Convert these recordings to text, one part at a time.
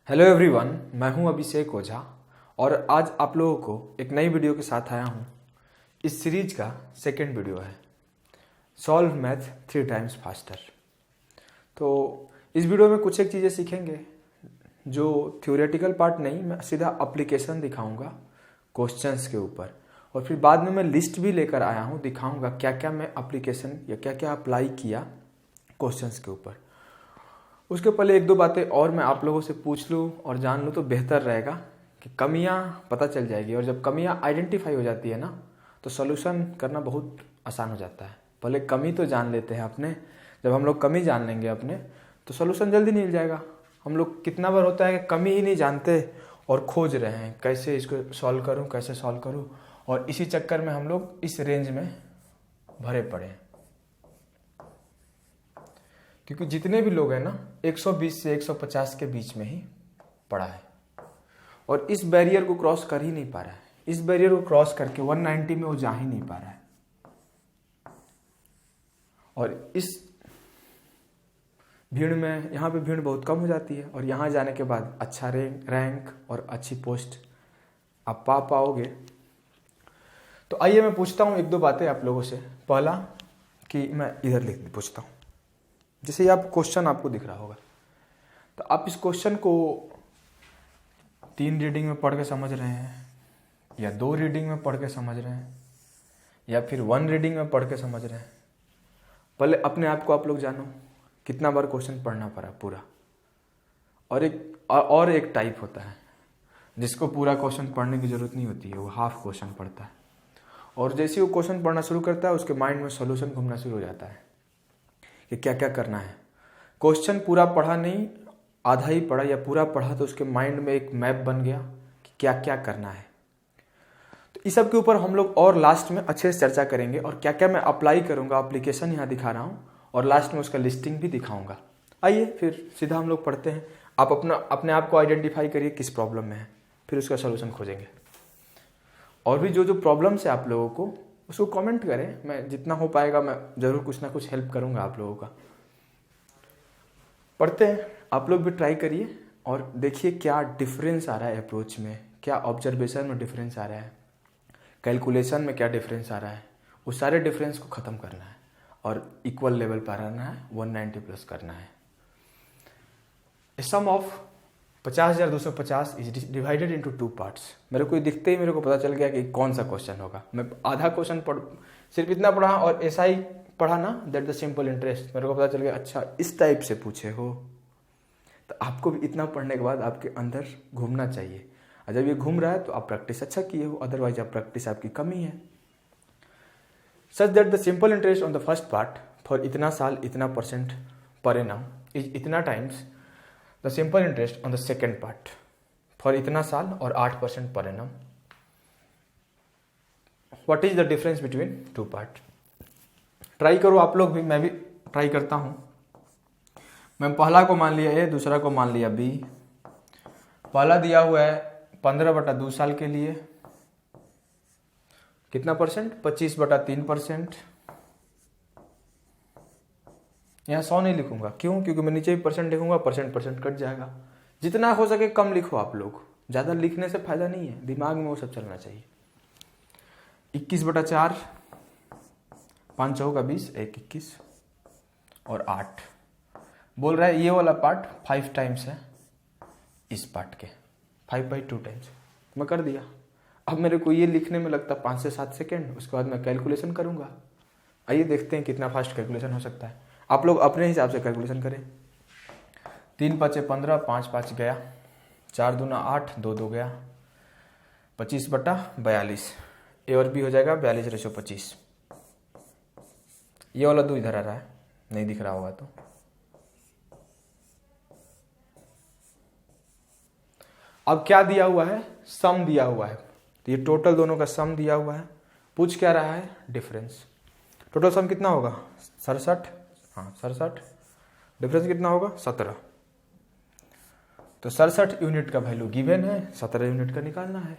Hello everyone, मैं हूं अभिषेक ओझा और आज आप लोगों को एक नई वीडियो के साथ आया हूं। इस सीरीज का सेकंड वीडियो है सॉल्व मैथ 3 टाइम्स फास्टर। तो इस वीडियो में कुछ एक चीज़ें सीखेंगे जो थ्योरेटिकल पार्ट नहीं, मैं सीधा एप्लीकेशन दिखाऊंगा क्वेश्चंस के ऊपर, और फिर बाद में मैं लिस्ट भी लेकर आया हूं, दिखाऊंगा क्या क्या मैं एप्लीकेशन या क्या क्या अप्लाई किया क्वेश्चंस के ऊपर। उसके पहले एक दो बातें और मैं आप लोगों से पूछ लूँ और जान लूँ तो बेहतर रहेगा कि कमियाँ पता चल जाएगी, और जब कमियाँ आइडेंटिफाई हो जाती है ना तो सॉल्यूशन करना बहुत आसान हो जाता है। पहले कमी तो जान लेते हैं अपने, जब हम लोग कमी जान लेंगे अपने तो सॉल्यूशन जल्दी मिल जाएगा। हम लोग कितना बार होता है कि कमी ही नहीं जानते और खोज रहे हैं कैसे इसको सॉल्व करूँ कैसे सॉल्व करूँ, और इसी चक्कर में हम लोग इस रेंज में भरे पड़े हैं। क्योंकि जितने भी लोग हैं ना 120 से 150 के बीच में ही पड़ा है और इस बैरियर को क्रॉस कर ही नहीं पा रहा है। इस बैरियर को क्रॉस करके 190 में वो जा ही नहीं पा रहा है, और इस भीड़ में यहाँ पे भीड़ बहुत कम हो जाती है, और यहाँ जाने के बाद अच्छा रैंक और अच्छी पोस्ट आप पा पाओगे। तो आइए मैं पूछता हूँ एक दो बातें आप लोगों से। पहला कि मैं इधर लिख पूछता हूँ, जैसे ये आप क्वेश्चन आपको दिख रहा होगा, तो आप इस क्वेश्चन को 3 रीडिंग में पढ़ के समझ रहे हैं या 2 रीडिंग में पढ़ के समझ रहे हैं या फिर 1 रीडिंग में पढ़ के समझ रहे हैं। पहले अपने आप को आप लोग जानो कितना बार क्वेश्चन पढ़ना पड़ा पूरा। और एक टाइप होता है जिसको पूरा क्वेश्चन पढ़ने की जरूरत नहीं होती है, वो हाफ क्वेश्चन पढ़ता है, और जैसे वो क्वेश्चन पढ़ना शुरू करता है उसके माइंड में सॉल्यूशन घूमना शुरू हो जाता है कि क्या क्या करना है। क्वेश्चन पूरा पढ़ा नहीं, आधा ही पढ़ा या पूरा पढ़ा तो उसके माइंड में एक मैप बन गया कि क्या क्या करना है। तो इस सब के ऊपर हम लोग और लास्ट में अच्छे से चर्चा करेंगे, और क्या क्या मैं अप्लाई करूंगा, एप्लीकेशन यहाँ दिखा रहा हूँ और लास्ट में उसका लिस्टिंग भी दिखाऊंगा। आइए फिर सीधा हम लोग पढ़ते हैं। आप अपने आप को आइडेंटिफाई करिए किस प्रॉब्लम में है, फिर उसका सोल्यूशन खोजेंगे। और भी जो प्रॉब्लम्स है आप लोगों को उसको कमेंट करें, मैं जितना हो पाएगा मैं जरूर कुछ ना कुछ हेल्प करूंगा आप लोगों का। पढ़ते हैं, आप लोग भी ट्राई करिए और देखिए क्या डिफरेंस आ रहा है अप्रोच में, क्या ऑब्जर्वेशन में डिफरेंस आ रहा है, कैलकुलेशन में क्या डिफरेंस आ रहा है। उस सारे डिफरेंस को ख़त्म करना है और इक्वल लेवल पर आना है, 190 प्लस करना है। Sum of 50,250 is divided into 2 parts. मेरे को दिखते ही मेरे को पता चल गया कि कौन सा क्वेश्चन होगा। मैं आधा क्वेश्चन सिर्फ इतना पढ़ा और ऐसा ही पढ़ा ना, दैट द सिंपल इंटरेस्ट, मेरे को पता चल गया अच्छा इस टाइप से पूछे हो। तो आपको भी इतना पढ़ने के बाद आपके अंदर घूमना चाहिए, और जब ये घूम रहा है तो आप प्रैक्टिस अच्छा किए हो, अदरवाइज आप प्रैक्टिस आपकी कमी है। Such that the simple interest on the first part for इतना साल इतना % पर एनम इज इतना times the simple interest on the second part for इतना साल और 8% per annum. What is the difference between 2 part. Try करो आप लोग भी, मैं भी ट्राई करता हूं। मैं पहला को मान लिया ए, दूसरा को मान लिया बी। पहला दिया हुआ है 15/2 साल के लिए कितना %, 25/3%। यहाँ 100 नहीं लिखूंगा, क्यों? क्योंकि मैं नीचे भी % लिखूंगा, % कट जाएगा। जितना हो सके कम लिखो आप लोग, ज्यादा लिखने से फायदा नहीं है, दिमाग में वो सब चलना चाहिए। 21/4, 5 चौका 20, 1 21 और 8 बोल रहा है। ये वाला पार्ट 5 टाइम्स है इस पार्ट के, 5/2 टाइम्स मैं कर दिया। अब मेरे को ये लिखने में लगता 5 से 7 सेकेंड, उसके बाद मैं कैलकुलेशन करूंगा। आइए देखते हैं कितना फास्ट कैलकुलेशन हो सकता है। आप लोग अपने हिसाब से कैलकुलेशन करें। 3 5 15, 5 5 गया, 4 दूना 8, 2 2 गया, 25/42। ए और बी हो जाएगा 42/25। ये वाला 2 इधर आ रहा है, नहीं दिख रहा होगा तो। अब क्या दिया हुआ है, सम दिया हुआ है, तो ये टोटल दोनों का सम दिया हुआ है। पूछ क्या रहा है, डिफरेंस। टोटल सम कितना होगा 67, हाँ 67, डिफरेंस कितना होगा 17। तो 67 यूनिट का वैल्यू गिवन है, 17 यूनिट का निकालना है।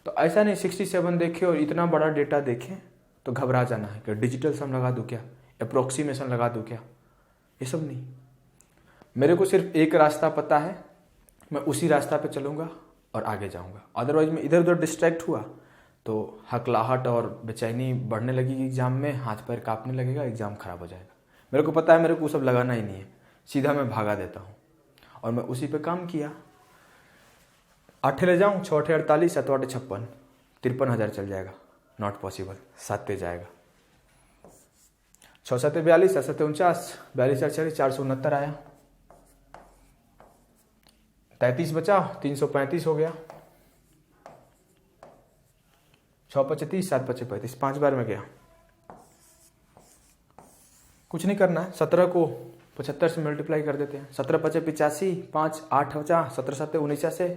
तो ऐसा नहीं 67 देखे और इतना बड़ा डेटा देखें तो घबरा जाना है कि डिजिटल सम लगा दूं क्या, अप्रोक्सीमेशन लगा दूं क्या, ये सब नहीं। मेरे को सिर्फ एक रास्ता पता है मैं उसी रास्ता पे चलूँगा और आगे जाऊँगा। अदरवाइज मैं इधर उधर डिस्ट्रैक्ट हुआ तो हकलाहट और बेचैनी बढ़ने लगेगी, एग्ज़ाम में हाथ पैर काँपने लगेगा, एग्ज़ाम ख़राब हो जाएगा। मेरे को पता है मेरे को वो सब लगाना ही नहीं है, सीधा मैं भागा देता हूँ और मैं उसी पे काम किया। 8 ले जाऊँ, 6 8 48, 7 8 56, 53,000 चल जाएगा। नॉट पॉसिबल, 7 पे जाएगा। 6 7 42, 7 7 49, 42 4 469 आया। 33 बचा, 335 हो गया। 6 25, 7 5 35, 5 बार में गया। कुछ नहीं करना है, 17 को 75 से मल्टीप्लाई कर देते हैं। 17 5 85, 5 8 बचा, 17 7 19 से।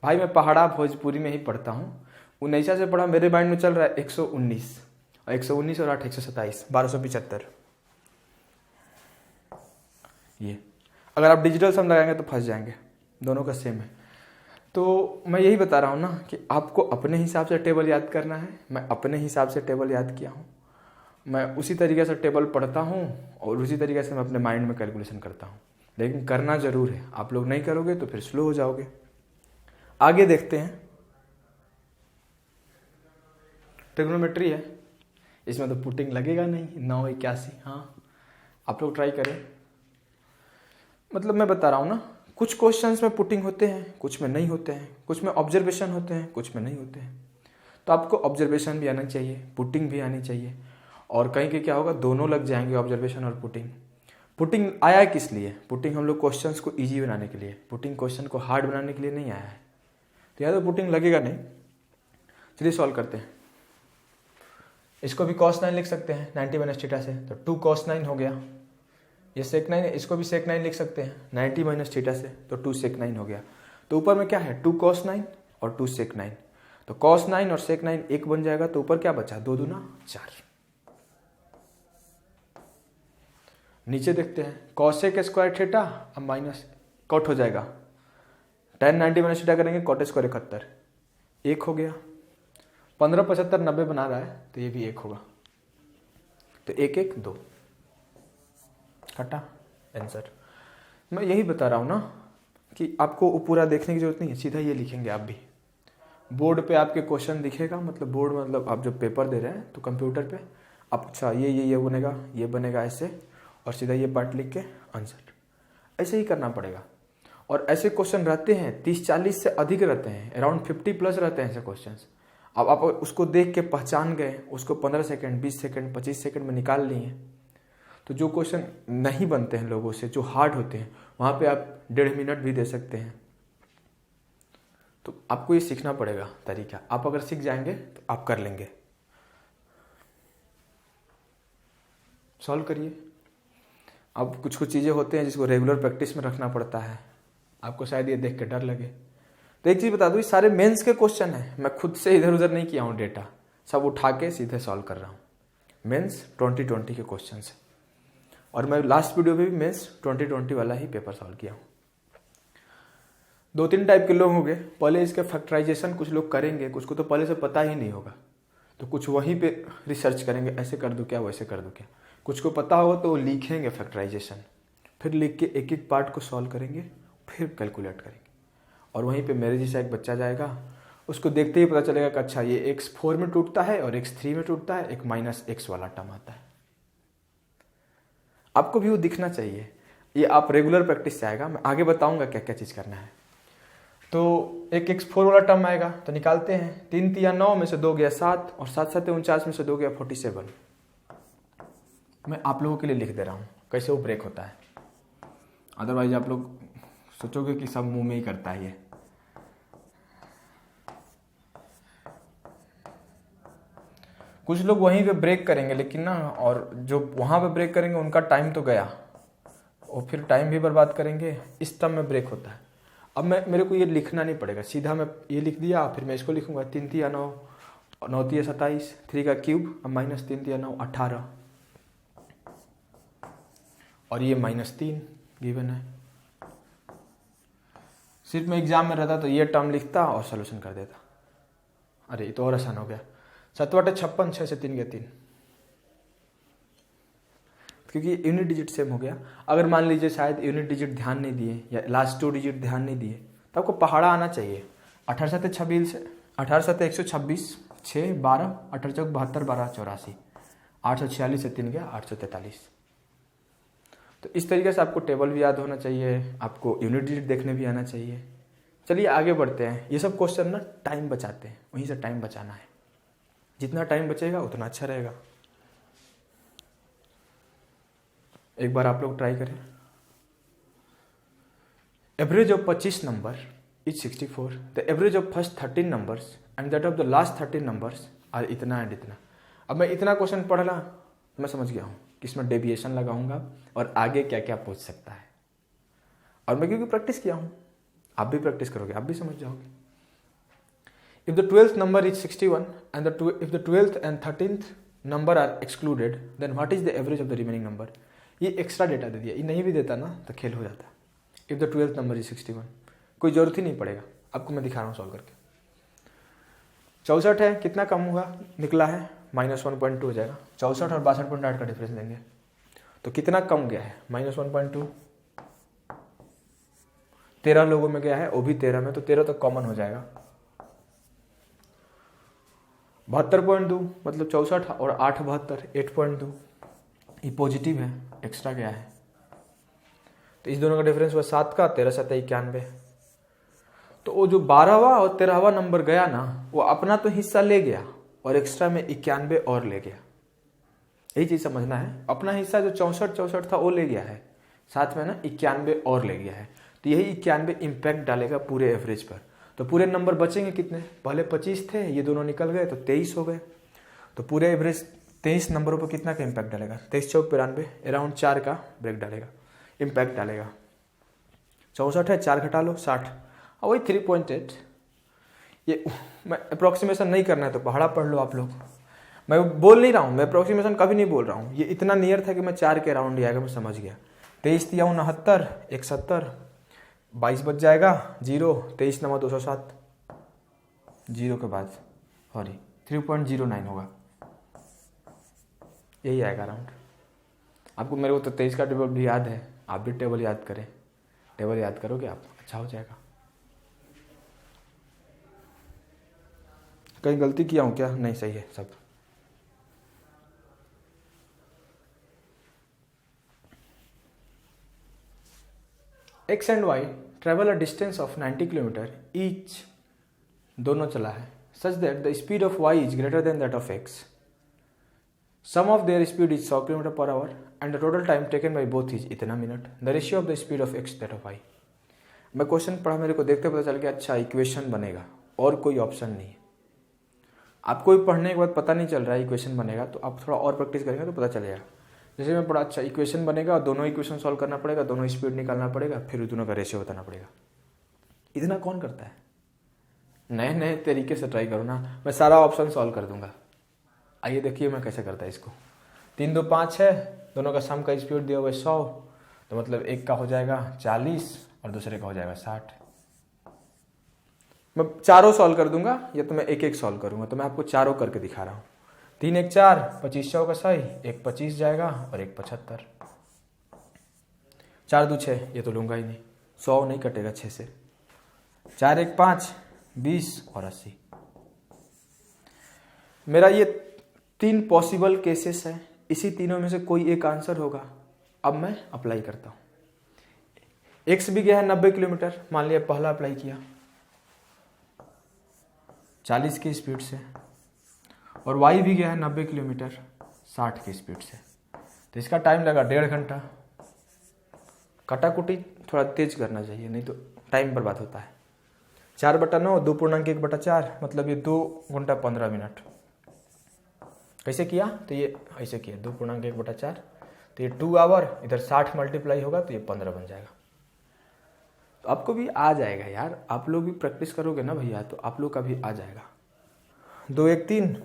भाई मैं पहाड़ा भोजपुरी में ही पढ़ता हूँ, 19 से पढ़ा, मेरे माइंड में चल रहा है 119 और 119 और 8 127, 1275। ये अगर आप डिजिटल सम लगाएंगे तो फंस जाएंगे, दोनों का सेम है। तो मैं यही बता रहा हूँ ना कि आपको अपने हिसाब से टेबल याद करना है। मैं अपने हिसाब से टेबल याद किया हूँ, मैं उसी तरीके से टेबल पढ़ता हूँ और उसी तरीके से मैं अपने माइंड में कैलकुलेशन करता हूँ। लेकिन करना ज़रूर है, आप लोग नहीं करोगे तो फिर स्लो हो जाओगे। आगे देखते हैं, ट्रिग्नोमेट्री है, इसमें तो पुटिंग लगेगा नहीं। 9 81, हाँ आप लोग ट्राई करें। मतलब मैं बता रहा हूँ ना, कुछ क्वेश्चंस में पुटिंग होते हैं, कुछ में नहीं होते हैं, कुछ में ऑब्जर्वेशन होते हैं, कुछ में नहीं होते हैं। तो आपको ऑब्जर्वेशन भी आना चाहिए, पुटिंग भी आनी चाहिए। और कहीं के क्या होगा, दोनों लग जाएंगे, ऑब्जर्वेशन और पुटिंग। पुटिंग आया है किस लिए? पुटिंग हम लोग क्वेश्चंस को इजी बनाने के लिए, पुटिंग क्वेश्चन को हार्ड बनाने के लिए नहीं आया है। तो या तो पुटिंग लगेगा नहीं। चलिए सॉल्व करते हैं। इसको भी cos 9 लिख सकते हैं 90 माइनस थीटा से, तो 2 cos 9 हो गया। ये sec 9 है, इसको भी sec 9 लिख सकते हैं 90 माइनस थीटा से, तो 2 sec 9 हो गया। तो ऊपर में क्या है, 2 cos 9 और 2 sec 9, तो cos 9 और sec 9 एक बन जाएगा, तो ऊपर क्या बचा, 2 दूना 4। नीचे देखते हैं, cosec स्क्वायर थीटा अब माइनस कट हो जाएगा, tan 90 माइनस थीटा करेंगे, cot स्क्वायर 71, 1 हो गया। 15 75 90 बना रहा है, तो ये भी 1 होगा, तो 1 1 2 कटा आंसर। मैं यही बता रहा हूँ ना कि आपको पूरा देखने की जरूरत नहीं है, सीधा ये लिखेंगे आप भी। बोर्ड पे आपके क्वेश्चन दिखेगा, मतलब बोर्ड मतलब आप जब पेपर दे रहे हैं तो कंप्यूटर पे आप, अच्छा ये बनेगा, ये बनेगा ऐसे, और सीधा ये पार्ट लिख के आंसर, ऐसे ही करना पड़ेगा। और ऐसे क्वेश्चन रहते हैं 30-40 से अधिक रहते हैं, अराउंड 50 प्लस रहते हैं ऐसे क्वेश्चन। अब आप उसको देख के पहचान गए, उसको 15 सेकंड 20 सेकंड 25 सेकंड में निकाल लिए। तो जो क्वेश्चन नहीं बनते हैं लोगों से, जो हार्ड होते हैं, वहाँ पे आप 1.5 मिनट भी दे सकते हैं। तो आपको ये सीखना पड़ेगा तरीका, आप अगर सीख जाएंगे तो आप कर लेंगे। सॉल्व करिए। अब कुछ कुछ चीज़ें होते हैं जिसको रेगुलर प्रैक्टिस में रखना पड़ता है, आपको शायद ये देख के डर लगे। तो एक चीज़ बता दूँ, ये सारे मेंस के क्वेश्चन हैं, मैं खुद से इधर उधर नहीं किया हूँ, डेटा सब उठा के सीधे सॉल्व कर रहा हूँ। मेंस 2020 के क्वेश्चन है, और मैं लास्ट वीडियो में भी मेंस 2020 वाला ही पेपर सॉल्व किया हूँ। 2-3 टाइप के लोग होंगे, पहले इसके फैक्टराइजेशन कुछ लोग करेंगे, कुछ को तो पहले से पता ही नहीं होगा, तो कुछ वहीं पे रिसर्च करेंगे, ऐसे कर दूँ क्या, वैसे कर दूँ क्या। कुछ को पता होगा तो वो लिखेंगे फैक्टराइजेशन, फिर लिख के एक एक पार्ट को सॉल्व करेंगे, फिर कैलकुलेट करेंगे। और वहीं पे मेरे जैसा एक बच्चा जाएगा, उसको देखते ही पता चलेगा कि अच्छा ये x4 में टूटता है और x3 में टूटता है, एक -x वाला टर्म आता है। आपको भी वो दिखना चाहिए, ये आप रेगुलर प्रैक्टिस से आएगा। मैं आगे बताऊंगा क्या क्या चीज़ करना है। तो एक x4 वाला टर्म आएगा, तो निकालते हैं। 3 3 9 में से 2 गया 7, और 7 7 49 में से 2 गया 47। मैं आप लोगों के लिए लिख दे रहा हूँ कैसे वो ब्रेक होता है, अदरवाइज आप लोग सोचोगे कि सब मुंह में ही करता है ये। कुछ लोग वहीं पे ब्रेक करेंगे, लेकिन ना, और जो वहाँ पे ब्रेक करेंगे उनका टाइम तो गया, और फिर टाइम भी बर्बाद करेंगे। इस टर्म में ब्रेक होता है। अब मेरे को ये लिखना नहीं पड़ेगा, सीधा मैं ये लिख दिया, फिर मैं इसको लिखूंगा 3 3 9, 9 3 27, 3 का क्यूब, अब -3 3 9 18, और ये -3 गिवन है। सिर्फ मैं एग्जाम में रहता तो ये टर्म लिखता और सोल्यूशन कर देता। अरे ये तो और आसान हो गया। 7 बटे 56, 6 से 3 गया 3, क्योंकि यूनिट डिजिट सेम हो गया। अगर मान लीजिए शायद यूनिट डिजिट ध्यान नहीं दिए या लास्ट 2 डिजिट ध्यान नहीं दिए, तो आपको पहाड़ा आना चाहिए। 1826 से 126, 6, 12, 18 चौक 72, 12 84, 846 से 3 गया 843। तो इस तरीके से आपको टेबल भी याद होना चाहिए, आपको यूनिट डिजिट देखने भी आना चाहिए। चलिए आगे बढ़ते हैं। ये सब क्वेश्चन ना टाइम बचाते हैं, वहीं से टाइम बचाना है। जितना टाइम बचेगा उतना अच्छा रहेगा। एक बार आप लोग ट्राई करें। Average of 25 number is 64। The average of first 13 numbers and that of the last 13 numbers are इतना एंड इतना। अब मैं इतना क्वेश्चन पढ़ रहा, मैं समझ गया हूँ कि इसमें डेविएशन लगाऊंगा और आगे क्या क्या पूछ सकता है। और मैं क्योंकि प्रैक्टिस किया हूँ, आप भी प्रैक्टिस करोगे, आप भी समझ जाओगे। If the 12th number is 61 and if the 12th and 13th number are excluded then what is the average of the remaining number. ये एक्स्ट्रा डेटा दे दिया, ये नहीं भी देता ना तो खेल हो जाता। If the 12th number is 61, कोई जरूरत ही नहीं पड़ेगा, आपको मैं दिखा रहा हूँ सॉल्व करके। 64 है, कितना कम हुआ निकला है, -1.2 हो जाएगा। 64 और 62.8 का डिफरेंस देंगे तो कितना कम गया है, -1.2। 13 लोगों में गया है, वो भी 13 में, तो 13 तो कॉमन हो जाएगा। 72.2 मतलब 64 और 8 72, 8.2, ये पॉजिटिव है, एक्स्ट्रा गया है। तो इस दोनों का डिफरेंस हुआ 7 का, 13 7 91। तो वो जो 12वां और 13वां नंबर गया ना, वो अपना तो हिस्सा ले गया और एक्स्ट्रा में 91 और ले गया। यही चीज समझना है, अपना हिस्सा जो 64 था वो ले गया है, साथ में ना 91 और ले गया है। तो यही 91 इम्पैक्ट डालेगा पूरे एवरेज पर। तो पूरे नंबर बचेंगे कितने, पहले 25 थे, ये दोनों निकल गए तो 23 हो गए। तो पूरे एवरेज 23 नंबरों पर कितना का इम्पैक्ट डालेगा, 23 चौक 92, अराउंड 4 का ब्रेक डालेगा, इम्पैक्ट डालेगा। 64 है, 4 घटा लो 60, और वही 3.8। ये मैं अप्रोक्सीमेशन नहीं करना है तो पहाड़ा पढ़ लो आप लोग। मैं बोल नहीं रहा हूँ, मैं अप्रोक्सीमेशन कभी नहीं बोल रहा हूँ। ये इतना नियर था कि मैं 4 के अराउंड ही आएगा, मैं समझ गया। 23 तिया 69, 170, 22 बच जाएगा 0, 23 नंबर 207, 0 के बाद सॉरी 3.09 होगा, यही आएगा अराउंड। आपको मेरे को तो 23 का टेबल भी याद है, आप भी टेबल याद करें, टेबल याद करोगे आप, अच्छा हो जाएगा। कहीं गलती किया हूँ क्या, नहीं सही है सब। X and Y travel a distance of 90 kilometre each, दोनों चला है, such that the speed of Y is greater than that of X. Sum of their speed is 100 kilometre per hour and the total time taken by both is इतना minute. The ratio of the speed of X that of Y. मैं question पढ़ा, मेरे को देखते पता चल गया अच्छा इक्वेशन बनेगा और कोई ऑप्शन नहीं है। आपको भी पढ़ने के बाद पता नहीं चल रहा है इक्वेशन बनेगा, तो आप थोड़ा और प्रैक्टिस करेंगे तो पता चलेगा। जैसे मैं पढ़ा अच्छा इक्वेशन बनेगा, दोनों इक्वेशन सॉल्व करना पड़ेगा, दोनों स्पीड निकालना पड़ेगा, फिर दोनों का रेशियो बताना पड़ेगा। इतना कौन करता है, नए नए तरीके से ट्राई करो ना, मैं सारा ऑप्शन सॉल्व कर दूंगा। आइए देखिए मैं कैसे करता है इसको। 3 2 5 है, दोनों का सम का स्पीड दिया हुआ है 100, तो मतलब एक का हो जाएगा 40 और दूसरे का हो जाएगा 60। मैं चारों सॉल्व कर दूंगा या तो मैं एक एक सॉल्व करूंगा, तो मैं आपको चारों करके दिखा रहा हूँ। 3 1 4, 25 चौका सही, एक 25 जाएगा और एक 75। 4 2 6, ये तो लूंगा ही नहीं, 100 नहीं कटेगा 6 से। 4 1 5, 20 और 80। मेरा ये 3 पॉसिबल केसेस है, इसी तीनों में से कोई एक आंसर होगा। अब मैं अप्लाई करता हूं। एक्स भी गया है 90 किलोमीटर, मान लिया पहला अप्लाई किया 40 की स्पीड से, और वाई भी गया है 90 किलोमीटर 60 की स्पीड से। तो इसका टाइम लगा 1.5 घंटा। कटाकुटी थोड़ा तेज करना चाहिए, नहीं तो टाइम बर्बाद होता है। 4/9 2.1/4, मतलब ये 2 घंटा 15 मिनट। कैसे किया, तो ये ऐसे किया 2.1/4, तो ये 2 आवर, इधर 60 मल्टीप्लाई होगा तो ये 15 बन जाएगा। तो आपको भी आ जाएगा यार, आप लोग भी प्रैक्टिस करोगे ना भैया, तो आप लोग का भी आ जाएगा। 2 1 3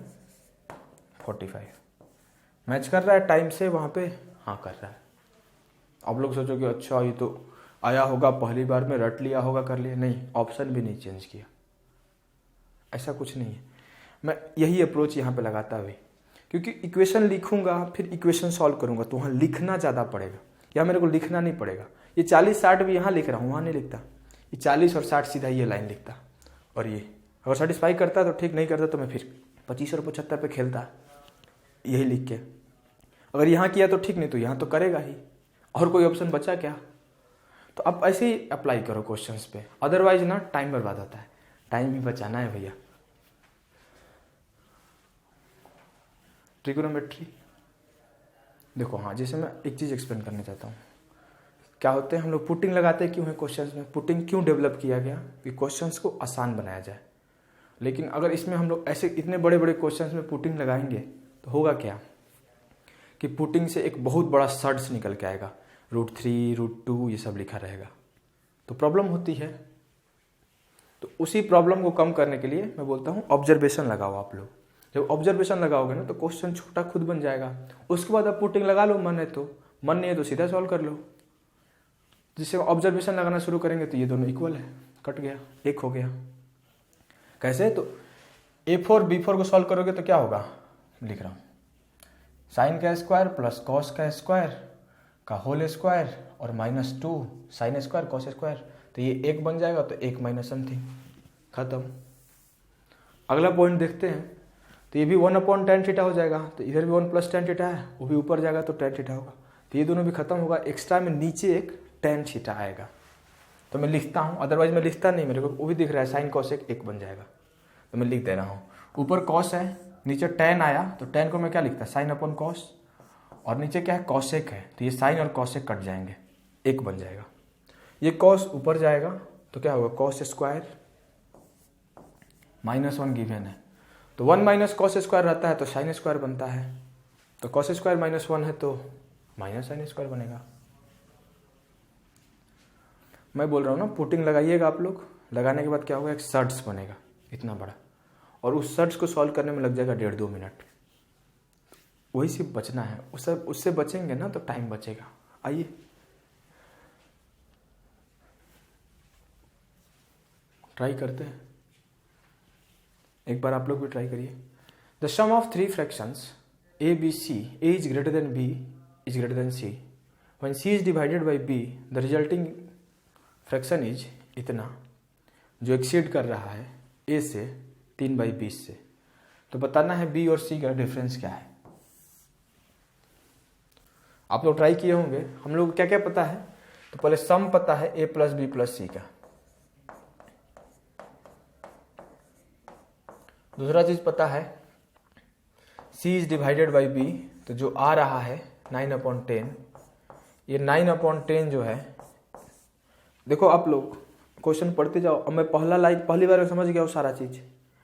45 मैच कर रहा है टाइम से वहाँ पे, हाँ कर रहा है। आप लोग सोचोगे अच्छा ये तो आया होगा पहली बार में, रट लिया होगा, कर लिया, नहीं, ऑप्शन भी नहीं चेंज किया, ऐसा कुछ नहीं है। मैं यही अप्रोच यहाँ पे लगाता है, क्योंकि इक्वेशन लिखूंगा फिर इक्वेशन सॉल्व करूंगा तो वहाँ लिखना ज़्यादा पड़ेगा, या मेरे को लिखना नहीं पड़ेगा। ये 40 60 भी यहाँ लिख रहा हूँ, वहाँ नहीं लिखता। ये 40 और 60 सीधा ये लाइन लिखता, और ये अगर सेटिस्फाई करता तो ठीक, नहीं करता तो मैं फिर 25 और 75 पे खेलता यही लिख के। अगर यहाँ किया तो ठीक, नहीं तो यहाँ तो करेगा ही, और कोई ऑप्शन बचा क्या। तो आप ऐसे ही अप्लाई करो क्वेश्चंस पे, अदरवाइज ना टाइम बर्बाद होता है, टाइम ही बचाना है भैया। ट्रिगोनोमेट्री देखो, हाँ जैसे मैं एक चीज़ एक्सप्लेन करना चाहता हूँ। क्या होते हैं हम लोग पुटिंग लगाते हैं क्यों है क्वेश्चंस में, पुटिंग क्यों डेवलप किया गया कि क्वेश्चंस को आसान बनाया जाए। लेकिन अगर इसमें हम लोग ऐसे इतने बड़े बड़े क्वेश्चंस में पुटिंग लगाएंगे तो होगा क्या कि पुटिंग से एक बहुत बड़ा सर्च निकल के आएगा, √3 √2 ये सब लिखा रहेगा, तो प्रॉब्लम होती है। तो उसी प्रॉब्लम को कम करने के लिए मैं बोलता हूँ ऑब्जर्वेशन लगाओ आप लोग। जब ऑब्जर्वेशन लगाओगे ना तो क्वेश्चन छोटा खुद बन जाएगा, उसके बाद आप पुटिंग लगा लो, मन है तो, मन नहीं है तो सीधा सॉल्व कर लो। जिससे ऑब्जर्वेशन लगाना शुरू करेंगे तो ये दोनों इक्वल है, कट गया, एक हो गया। कैसे, तो A4 B4 को सॉल्व करोगे तो क्या होगा, लिख रहा हूँ, साइन का स्क्वायर प्लस कॉस का स्क्वायर का होल स्क्वायर और -2 साइन स्क्वायर कॉस स्क्वायर, तो ये 1 बन जाएगा, तो 1 माइनस समथिंग, खत्म। अगला पॉइंट देखते हैं, तो ये भी 1/tan थीटा हो जाएगा, तो इधर भी 1 + tan थीटा है, वो भी ऊपर जाएगा तो tan थीटा होगा, तो ये दोनों भी खत्म होगा। एक्स्ट्रा में नीचे एक tan थीटा आएगा, तो मैं लिखता हूँ, अदरवाइज मैं लिखता नहीं, मेरे को वो भी दिख रहा है, साइन कॉसेक 1 बन जाएगा, तो मैं लिख दे रहा हूँ। ऊपर कॉस है, नीचे tan आया, तो tan को मैं क्या लिखता, sin/cos, और नीचे क्या है, कॉसेक है, तो ये साइन और कॉसेक कट जाएंगे, 1 बन जाएगा। ये कॉस ऊपर जाएगा तो क्या होगा, कॉस स्क्वायर -1 गिवन है, तो 1 - cos स्क्वायर रहता है तो साइन स्क्वायर बनता है, तो cos स्क्वायर -1 है तो माइनस साइन स्क्वायर बनेगा। मैं बोल रहा हूँ ना, पुटिंग लगाइएगा आप लोग, लगाने के बाद क्या होगा, एक सर्च बनेगा इतना बड़ा, और उस सर्च को सॉल्व करने में लग जाएगा 1.5-2 मिनट। वही सिर्फ बचना है, उससे बचेंगे ना तो टाइम बचेगा। आइए ट्राई करते हैं, एक बार आप लोग भी ट्राई करिए। The sum of 3 fractions a b c, a is greater than b is greater than c, when c is divided by b the resulting fraction is इतना, जो एक्सीड कर रहा है a से 3/20 से, तो बताना है b और c का डिफरेंस क्या है। आप लोग ट्राई किए होंगे, हम लोग क्या क्या पता है, तो पहले सम पता है a + b + c का, दूसरा चीज पता है c is divided by b, तो जो आ रहा है 9/10, ये 9/10 जो है, देखो आप लोग क्वेश्चन पढ़ते जाओ, अब मैं पहली बार में समझ गया वो सारा चीज,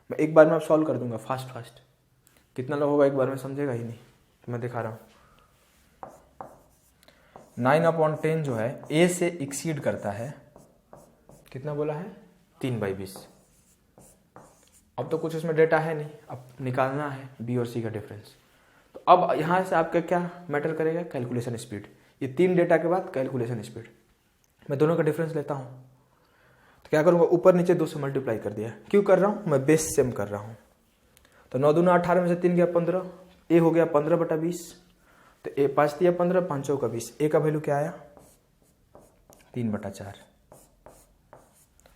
मैं एक बार में अब सॉल्व कर दूंगा फास्ट। कितना लोग होगा एक बार में समझेगा ही नहीं, तो मैं दिखा रहा हूँ। 9/10 जो है a से एक्सीड करता है, कितना बोला है, 3/20। अब तो कुछ उसमें डेटा है नहीं, अब निकालना है b और c का डिफरेंस। तो अब यहाँ से आपका क्या मैटर करेगा, कैलकुलेशन स्पीड। ये 3 डेटा के बाद कैलकुलेशन स्पीड, मैं दोनों का डिफरेंस लेता हूँ, तो क्या करूँगा, ऊपर नीचे 2 से मल्टीप्लाई कर दिया। क्यों कर रहा हूँ, मैं बेस सेम कर रहा हूँ, तो 9 दूना 18 में से 3 गया 15, a हो गया 15/20, तो a 5 दिया 15, 5 चौका 20, a का वैल्यू क्या आया 3/4।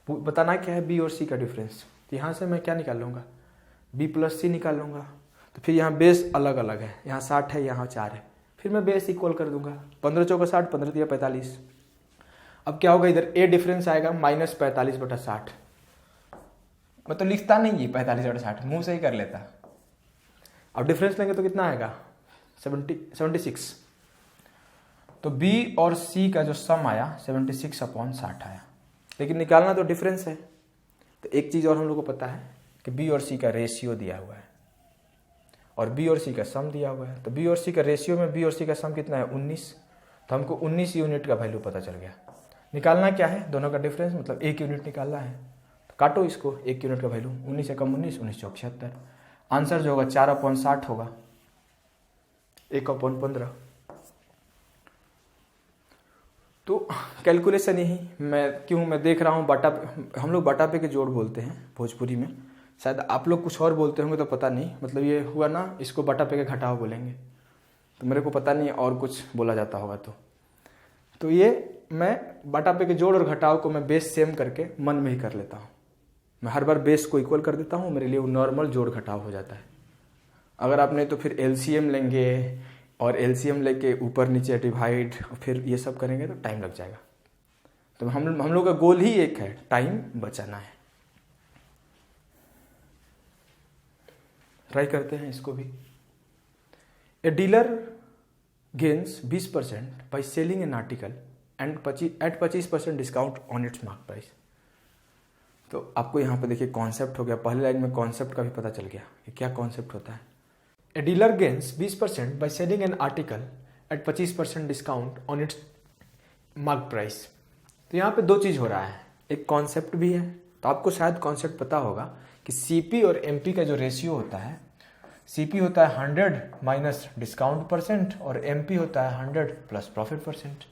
बताना क्या है, b और c का डिफरेंस, तो यहाँ से मैं क्या निकाल लूँगा, b + c निकाल लूँगा। तो फिर यहाँ बेस अलग अलग है, यहाँ 60 है, यहाँ 4 है, फिर मैं बेस इक्वल कर दूंगा, 15 चौका 60, 15 दिया 45। अब क्या होगा, इधर a डिफरेंस आएगा -45/60, मैं तो लिखता नहीं ये 45/60, मुंह से ही कर लेता। अब डिफरेंस लेंगे तो कितना आएगा 76, तो b और c का जो सम आया 76/60 आया, लेकिन निकालना तो डिफरेंस है। तो एक चीज़ और हम लोग को पता है कि b और c का रेशियो दिया हुआ है और b और c का सम दिया हुआ है, तो b और c का रेशियो में b और c का सम कितना है 19, तो हमको 19 यूनिट का वैल्यू पता चल गया। निकालना क्या है, दोनों का डिफरेंस, मतलब 1 यूनिट निकालना है, तो काटो इसको, 1 यूनिट का वैल्यू 19 से कम 19, 19 चौक 76, आंसर जो होगा 4/60 होगा, 1/15। तो कैलकुलेशन यही मैं देख रहा हूँ बाटा, हम लोग बाटा पे के जोड़ बोलते हैं भोजपुरी में, शायद आप लोग कुछ और बोलते होंगे तो पता नहीं, मतलब ये हुआ ना, इसको बाटा पे के घटाओ बोलेंगे, तो मेरे को पता नहीं और कुछ बोला जाता होगा। तो ये मैं बटा पे के जोड़ और घटाव को मैं बेस सेम करके मन में ही कर लेता हूँ। मैं हर बार बेस को इक्वल कर देता हूँ, मेरे लिए वो नॉर्मल जोड़ घटाव हो जाता है। अगर आपने तो फिर एलसीएम लेंगे और एलसीएम लेके ऊपर नीचे डिवाइड फिर ये सब करेंगे तो टाइम लग जाएगा। तो हम लोग का गोल ही एक है, टाइम बचाना है। ट्राई करते हैं इसको भी। A dealer gains 20% by selling an article and at 25% discount on its mark price. तो आपको यहाँ पे देखिए कॉन्सेप्ट हो गया, पहले लाइन में कॉन्सेप्ट का भी पता चल गया कि क्या कॉन्सेप्ट होता है। A dealer gains 20% by selling an article at 25% discount on its mark price. तो यहाँ पे दो चीज़ हो रहा है, एक कॉन्सेप्ट भी है। तो आपको शायद कॉन्सेप्ट पता होगा कि सीपी और एमपी का जो रेशियो होता है, सीपी होता है 100 माइनस डिस्काउंट परसेंट और एमपी होता है 100 प्लस प्रॉफिट परसेंट।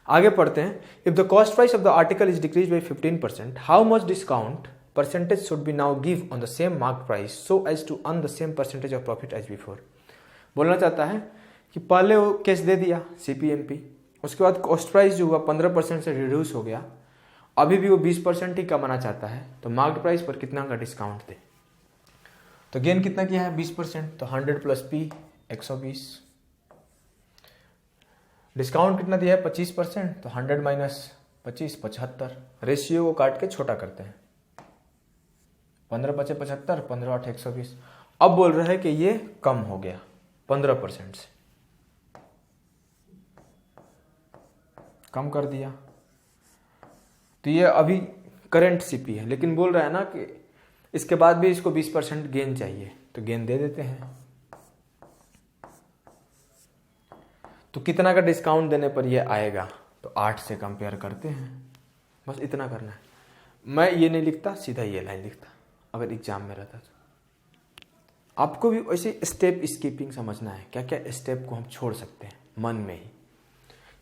आगे पढ़ते हैं। If the cost price of the article is decrease by 15%, how much discount percentage should be now give on the same mark price so as to earn the same percentage of profit as before. बोलना चाहता है कि पहले वो case दे दिया CP MP, उसके बाद cost price जो हुआ 15% से रिड्यूस हो गया, अभी भी वो 20% ही कमाना चाहता है, तो मार्केट प्राइस पर कितना का डिस्काउंट दे। तो गेन कितना किया है 20%, तो 100 प्लस पी 120। डिस्काउंट कितना दिया है 25%, तो 100 माइनस 25 75। रेशियो को काट के छोटा करते हैं, 15 पचे 75, 15 8 120। अब बोल रहे हैं कि ये कम हो गया 15% से, कम कर दिया। तो ये अभी करंट सीपी है, लेकिन बोल रहा है ना कि इसके बाद भी इसको 20% गेन चाहिए, तो गेन दे देते हैं। तो कितना का डिस्काउंट देने पर ये आएगा, तो 8 से कंपेयर करते हैं, बस इतना करना है। मैं ये नहीं लिखता, सीधा ये लाइन लिखता अगर एग्जाम में रहता तो। आपको भी ऐसे स्टेप स्कीपिंग समझना है, क्या क्या स्टेप को हम छोड़ सकते हैं मन में ही।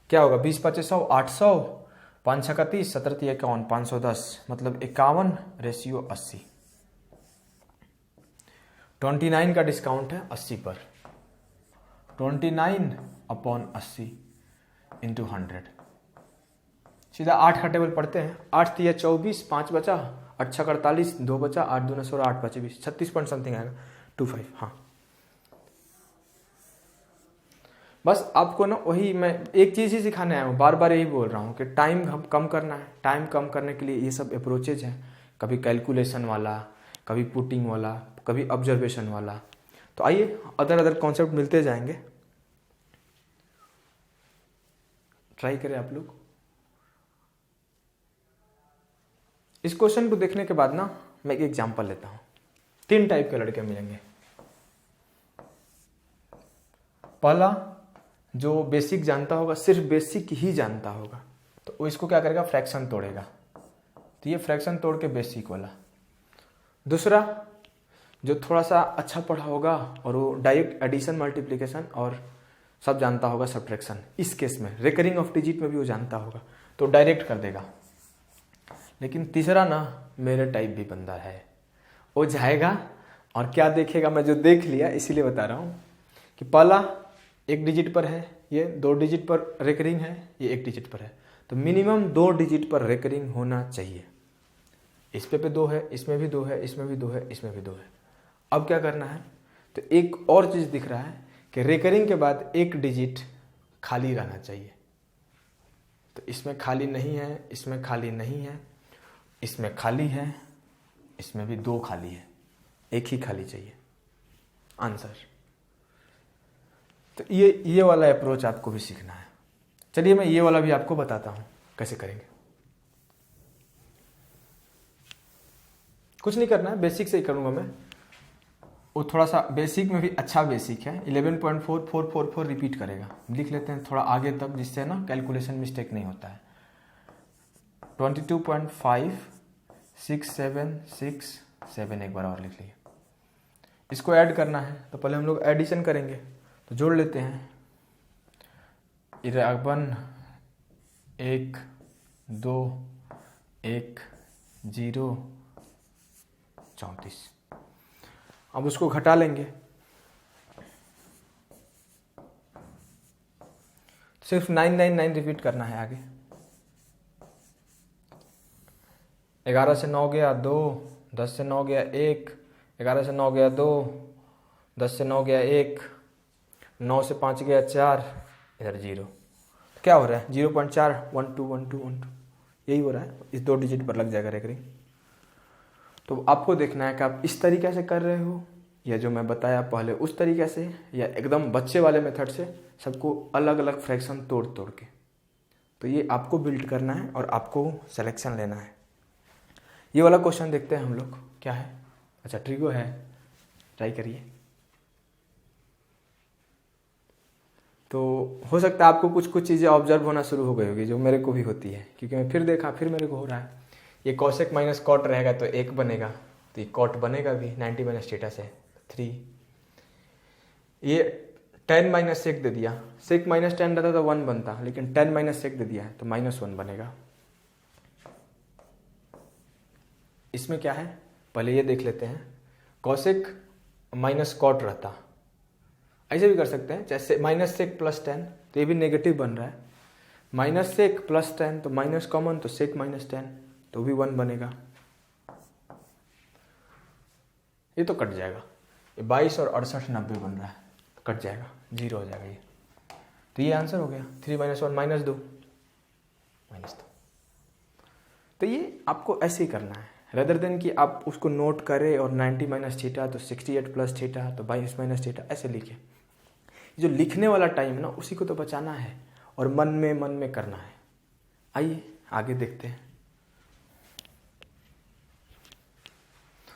क्या होगा 20 25 100 800, 5 6 30, 17 3 51, 510 मतलब 51 रेशियो 80। 29 का डिस्काउंट है 80 पर, 29 अपॉन 80 इंटू 100। सीधा 8 का टेबल पढ़ते हैं। 8 3 24, 5 बचा, 8 6 48, 2 बचा, 8 2 16, 8 5 20, 36 पॉइंट समथिंग आएगा 25। हाँ बस आपको ना वही मैं एक चीज़ ही सिखाने आया हूँ, बार बार यही बोल रहा हूँ कि टाइम हम कम करना है। टाइम कम करने के लिए ये सब अप्रोचेज हैं, कभी कैलकुलेशन वाला, कभी पुटिंग वाला, कभी ऑब्जर्वेशन वाला। तो आइए अदर कॉन्सेप्ट मिलते जाएंगे, ट्राई करें आप लोग। इस क्वेश्चन को देखने के बाद ना मैं एक एग्जांपल लेता हूँ। 3 टाइप के लड़के मिलेंगे। पहला जो बेसिक जानता होगा, सिर्फ बेसिक ही जानता होगा, तो वो इसको क्या करेगा, फ्रैक्शन तोड़ेगा। तो ये फ्रैक्शन तोड़ के बेसिक वाला। दूसरा जो थोड़ा सा अच्छा पढ़ा होगा और वो डायरेक्ट एडिशन मल्टीप्लिकेशन और सब जानता होगा, सब्ट्रैक्शन, इस केस में रिकरिंग ऑफ डिजिट में भी वो जानता होगा, तो डायरेक्ट कर देगा। लेकिन तीसरा ना मेरे टाइप भी बंदा है, वो जाएगा और क्या देखेगा, मैं जो देख लिया इसीलिए बता रहा हूँ कि पहला 1 डिजिट पर है, ये 2 डिजिट पर रिकरिंग है, ये 1 डिजिट पर है, तो मिनिमम 2 डिजिट पर रिकरिंग होना चाहिए। इस पे 2 है, इसमें भी 2 है, इसमें भी 2 है, इसमें भी 2 है। अब क्या करना है, तो एक और चीज़ दिख रहा है कि रिकरिंग के बाद 1 डिजिट खाली रहना चाहिए। तो इसमें खाली नहीं है, इसमें खाली नहीं है, इसमें खाली है, इसमें भी 2 खाली है, 1 ही खाली चाहिए आंसर। तो ये वाला अप्रोच आपको भी सीखना है। चलिए मैं ये वाला भी आपको बताता हूँ कैसे करेंगे। कुछ नहीं करना है, बेसिक से ही करूँगा मैं। वो थोड़ा सा बेसिक में भी अच्छा बेसिक है, 11.4444 रिपीट करेगा। लिख लेते हैं थोड़ा आगे तक, जिससे ना कैलकुलेशन मिस्टेक नहीं होता है। 22.5676 एक बार और लिख लिए। इसको ऐड करना है तो पहले हम लोग एडिशन करेंगे, तो जोड़ लेते हैं। 51 1 2 1 0 34। अब उसको घटा लेंगे, सिर्फ 999 रिपीट करना है आगे। 11 से 9 गया 2, 10 से 9 गया 1, 11 से 9 गया 2, 10 से 9 गया 1, 9 से 5 गया 4, इधर 0। क्या हो रहा है 0.4, 1 2 1 2 1 2 यही हो रहा है। इस 2 डिजिट पर लग जाएगा रेकरिंग। तो आपको देखना है कि आप इस तरीके से कर रहे हो या जो मैं बताया पहले उस तरीके से, या एकदम बच्चे वाले मेथड से सबको अलग अलग फ्रैक्शन तोड़ तोड़ के। तो ये आपको बिल्ड करना है और आपको सिलेक्शन लेना है। ये वाला क्वेश्चन देखते हैं हम लोग क्या है। अच्छा ट्रिगो है, ट्राई करिए। तो हो सकता है आपको कुछ कुछ चीज़ें ऑब्जर्व होना शुरू हो गई होगी जो मेरे को भी होती है, क्योंकि मैं फिर देखा फिर मेरे को हो रहा है। ये कॉसेक माइनस कॉट रहेगा तो 1 बनेगा, तो ये कॉट बनेगा भी 90 माइनस थीटा से 3। ये 10 माइनस सेक दे दिया, सेक माइनस 10 रहता तो 1 बनता, लेकिन 10 माइनस सेक दे दिया है तो -1 बनेगा। इसमें क्या है पहले ये देख लेते हैं। कॉसेक माइनस कॉट रहता, ऐसे भी कर सकते हैं, जैसे माइनस सेक प्लस 10 तो ये भी नेगेटिव बन रहा है, माइनस सेक प्लस 10 तो माइनस कॉमन तो सेक माइनस 10 तो भी 1 बनेगा। ये तो कट जाएगा, ये 22 और 68 90 बन रहा है, कट जाएगा, 0 हो जाएगा ये। तो ये आंसर हो गया 3 - 1 -2 -2। तो ये आपको ऐसे ही करना है, रेदर देन कि आप उसको नोट करें और 90 माइनस थीटा तो 68 प्लस थीटा तो 22 माइनस थीटा ऐसे लिखे। जो लिखने वाला टाइम ना उसी को तो बचाना है और मन में करना है। आइए आगे देखते हैं।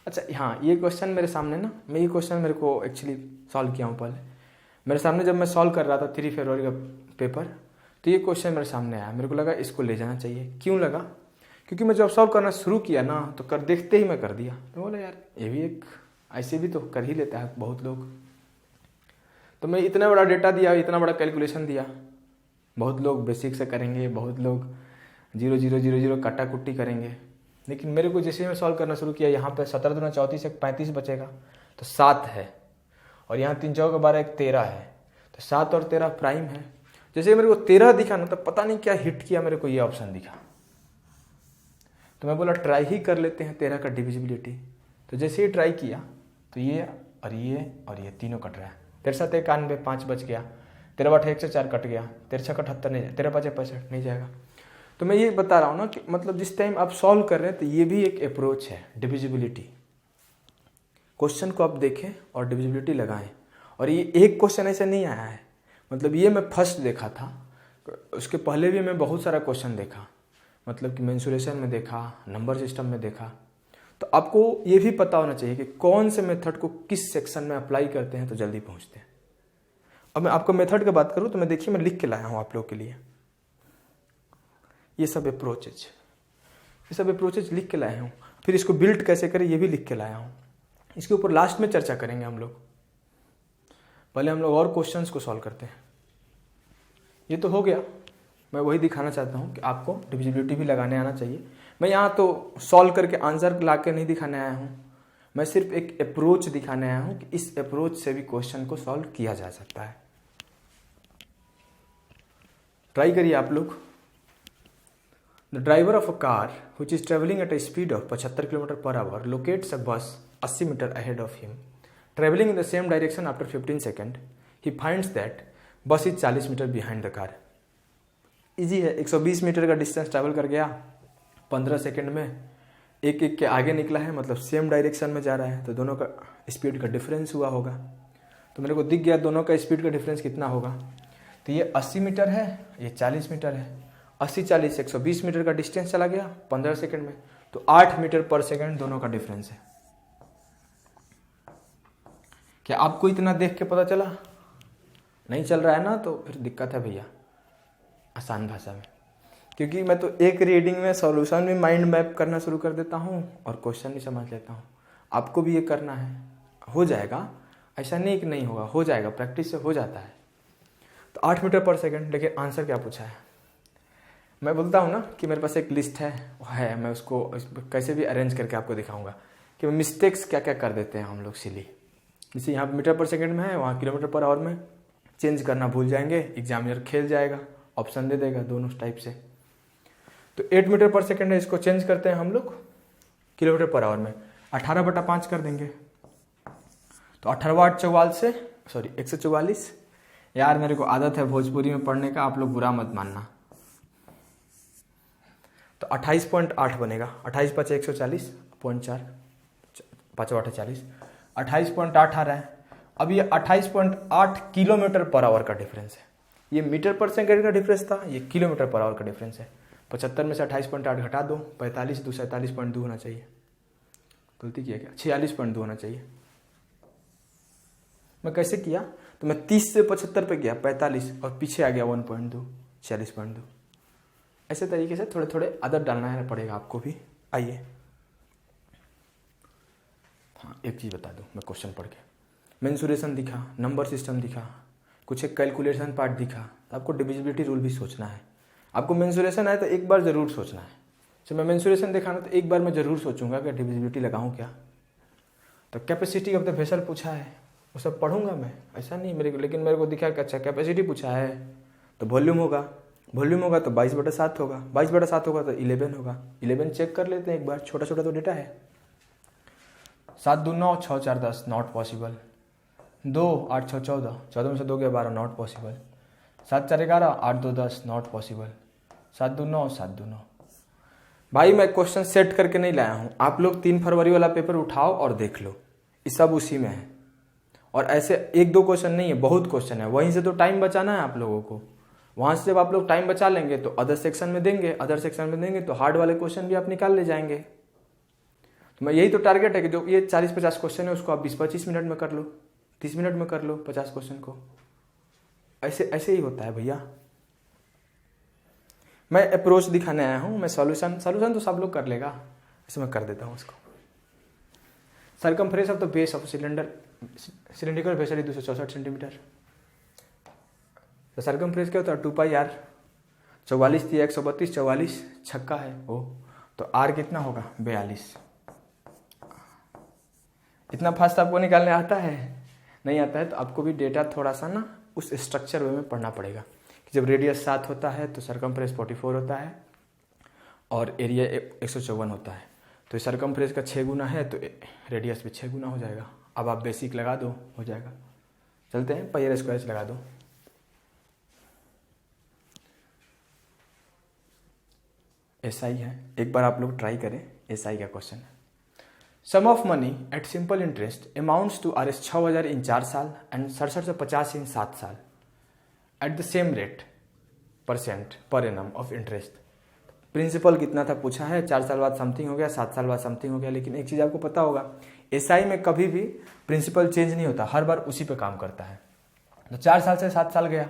अच्छा हाँ, ये क्वेश्चन मेरे सामने ना, मैं ये क्वेश्चन मेरे को एक्चुअली सॉल्व किया हूँ पहले। मेरे सामने जब मैं सॉल्व कर रहा था 3 फरवरी का पेपर, तो ये क्वेश्चन मेरे सामने आया। मेरे को लगा इसको ले जाना चाहिए। क्यों लगा? क्योंकि मैं जब सॉल्व करना शुरू किया ना तो देखते ही मैं कर दिया। तो बोला यार ये भी एक ऐसे भी तो कर ही लेता है बहुत लोग। तो मैं इतना बड़ा डेटा दिया, इतना बड़ा कैलकुलेशन दिया, बहुत लोग बेसिक से करेंगे, बहुत लोग 0 0 0 0 काटा कुट्टी करेंगे, लेकिन मेरे को जैसे मैं सॉल्व करना शुरू किया, यहाँ पे 17 दूना 34 एक 35 बचेगा तो 7 है, और यहाँ 3 चौक 12 एक 13 है, तो 7 और 13 प्राइम है। जैसे मेरे को 13 दिखा ना तो पता नहीं क्या हिट किया, मेरे को ये ऑप्शन दिखा, तो मैं बोला ट्राई ही कर लेते हैं 13 का डिविजिबिलिटी। तो जैसे ही ट्राई किया तो ये और ये और ये तीनों कट रहा है। 13 7 91 5 बच गया, 13 8 104 कट गया, 13 6 78 नहीं, 13 5 65 नहीं जाएगा। तो मैं ये बता रहा हूँ ना कि मतलब जिस टाइम आप सॉल्व कर रहे हैं तो ये भी एक अप्रोच है डिविजिबिलिटी। क्वेश्चन को आप देखें और डिविजिबिलिटी लगाएं। और ये एक क्वेश्चन ऐसे नहीं आया है, मतलब ये मैं फर्स्ट देखा था, उसके पहले भी मैं बहुत सारा क्वेश्चन देखा, मतलब कि मेंसुरेशन में देखा, नंबर सिस्टम में देखा। तो आपको ये भी पता होना चाहिए कि कौन से मेथड को किस सेक्शन में अप्लाई करते हैं तो जल्दी पहुंचते हैं। अब मैं आपको मेथड की बात करूं तो मैं देखिए मैं लिख के लाया हूं आप लोगों के लिए, ये सब अप्रोचेज लिख के लाया हूं। फिर इसको बिल्ड कैसे करें ये भी लिख के लाया हूं। इसके ऊपर लास्ट में चर्चा करेंगे हम लोग। पहले हम लोग और क्वेश्चंस को सॉल्व करते हैं। ये तो हो गया, मैं वही दिखाना चाहता हूँ कि आपको डिविजिबिलिटी भी लगाने आना चाहिए। मैं यहाँ तो सॉल्व करके आंसर ला के नहीं दिखाने आया हूँ, मैं सिर्फ एक अप्रोच दिखाने आया हूँ कि इस अप्रोच से भी क्वेश्चन को सॉल्व किया जा सकता है। ट्राई करिए आप लोग। The driver of a car which is traveling at a speed of 75 km/h locates a bus 80 metre ahead of him traveling in the same direction after 15 seconds. He finds that bus is 40 metre behind the car. Easy है, 120 metre का distance travel कर गया 15 second में, एक एक के आगे निकला है, मतलब सेम डायरेक्शन में जा रहा है, तो दोनों का स्पीड का डिफरेंस हुआ होगा। तो मेरे को दिख गया दोनों का स्पीड का डिफरेंस कितना होगा। तो ये 80 मीटर है, ये 40 मीटर है, 80 40 120 मीटर का डिस्टेंस चला गया 15 सेकंड में, तो 8 मीटर पर सेकंड दोनों का डिफरेंस है। क्या आपको इतना देख के पता चला? नहीं चल रहा है ना, तो फिर दिक्कत है भैया। आसान भाषा में, क्योंकि मैं तो एक रीडिंग में सॉल्यूशन में माइंड मैप करना शुरू कर देता हूँ और क्वेश्चन भी समझ लेता हूँ। आपको भी ये करना है, हो जाएगा, ऐसा नहीं कि नहीं होगा, हो जाएगा, प्रैक्टिस से हो जाता है। तो 8 मीटर पर सेकंड, लेकिन आंसर क्या पूछा है? मैं बोलता हूँ ना कि मेरे पास एक लिस्ट है, मैं उसको कैसे भी अरेंज करके आपको दिखाऊंगा कि मिस्टेक्स क्या क्या कर देते हैं हम लोग सिली। जैसे यहाँ मीटर पर सेकंड में है, वहाँ किलोमीटर पर आवर में चेंज करना भूल जाएंगे, एग्जामिनर खेल जाएगा ऑप्शन दे देगा दोनों टाइप से। तो 8 मीटर पर सेकेंड है, इसको चेंज करते हैं हम लोग किलोमीटर पर आवर में, 18/5 कर देंगे। तो 144 यार मेरे को आदत है भोजपुरी में पढ़ने का, आप लोग बुरा मत मानना। तो 28.8 बनेगा, 28 × 5 = 140, 0.4 5 × 8 = 40, 28.8 आ रहा है। अब ये 28.8 किलोमीटर पर आवर का डिफरेंस है। ये मीटर पर सेकेंड का डिफरेंस था, ये किलोमीटर पर आवर का डिफरेंस है। 75 में से 28.8 घटा दो, 45 2 47.2 होना चाहिए। गलती किया क्या, 46.2 होना चाहिए। मैं कैसे किया, तो मैं 30 से 75 पे गया 45 और पीछे आ गया 1.2 46.2। ऐसे तरीके से थोड़े थोड़े आदत डालना है पड़ेगा आपको भी। आइए हाँ एक चीज़ बता दूँ मैं क्वेश्चन पढ़ के, मेंसुरेशन दिखा, नंबर सिस्टम दिखा, कुछ एक कैलकुलेशन पार्ट दिखा, तो आपको डिविजिबिलिटी रूल भी सोचना है। आपको मेंसुरेशन आए तो एक बार ज़रूर सोचना है। जब मैं मेंसुरेशन दिखाना तो एक बार मैं ज़रूर सोचूंगा कि डिविजिबिलिटी लगाऊं क्या। तो कैपेसिटी ऑफ द वेसल पूछा है, वो सब पढ़ूंगा मैं, ऐसा नहीं मेरे को, लेकिन मेरे को दिखा कि अच्छा कैपेसिटी पूछा है तो वॉल्यूम होगा, वॉल्यूम होगा तो 22/7 होगा, 22/7 होगा तो 11 होगा। 11 चेक कर लेते हैं एक बार, छोटा छोटा तो डेटा है। 7 2 9 6 4 10 नॉट पॉसिबल। 2 8 6 14, 14 में से 2 गया 12 नॉट पॉसिबल। 7 4 11 8 2 10 not possible. 7 2 9 7 2 9। भाई मैं क्वेश्चन सेट करके नहीं लाया हूँ, आप लोग 3 फरवरी वाला पेपर उठाओ और देख लो, ये सब उसी में है। और ऐसे 1-2 क्वेश्चन नहीं है, बहुत क्वेश्चन है, वहीं से तो टाइम बचाना है आप लोगों को। वहाँ से जब आप लोग टाइम बचा लेंगे तो अदर सेक्शन में देंगे, अदर सेक्शन में देंगे तो हार्ड वाले क्वेश्चन भी आप निकाल ले जाएंगे। तो मैं यही तो टारगेट है कि जो ये 40-50 क्वेश्चन है उसको आप 20-25 मिनट में कर लो, 30 मिनट में कर लो 50 क्वेश्चन को। ऐसे ही होता है भैया। मैं अप्रोच दिखाने आया हूँ, मैं सॉल्यूशन तो सब लोग कर लेगा, इसे मैं कर देता हूँ उसको। Circumference of the base of cylindrical vessel 264 centimetre. तो सरकमफ्रेंस क्या होता है, 2πr। 44 थी 132, 44 छक्का है वो, तो r कितना होगा 42। इतना फास्ट आपको निकालने आता है? नहीं आता है तो आपको भी डेटा थोड़ा सा ना उस स्ट्रक्चर वे में पढ़ना पड़ेगा कि जब रेडियस 7 होता है तो सरकमफ्रेंस 44 होता है और एरिया 154 होता है। तो सरकमफ्रेंस का 6 गुना है तो रेडियस भी 6 गुना हो जाएगा। अब आप बेसिक लगा दो, हो जाएगा। चलते हैं पाई r स्क्वायर लगा दो। SI है, एक बार आप लोग ट्राई करें, SI का क्वेश्चन है। Sum of money at simple interest amounts to Rs 6000 in 4 साल एंड 6750 इन 7 साल at the same rate % per annum of interest. Principal कितना था पूछा है, 4 साल बाद समथिंग हो गया, 7 साल बाद समथिंग हो गया। लेकिन एक चीज़ आपको पता होगा, SI में कभी भी प्रिंसिपल चेंज नहीं होता, हर बार उसी पे काम करता है। तो 4 साल से 7 साल गया,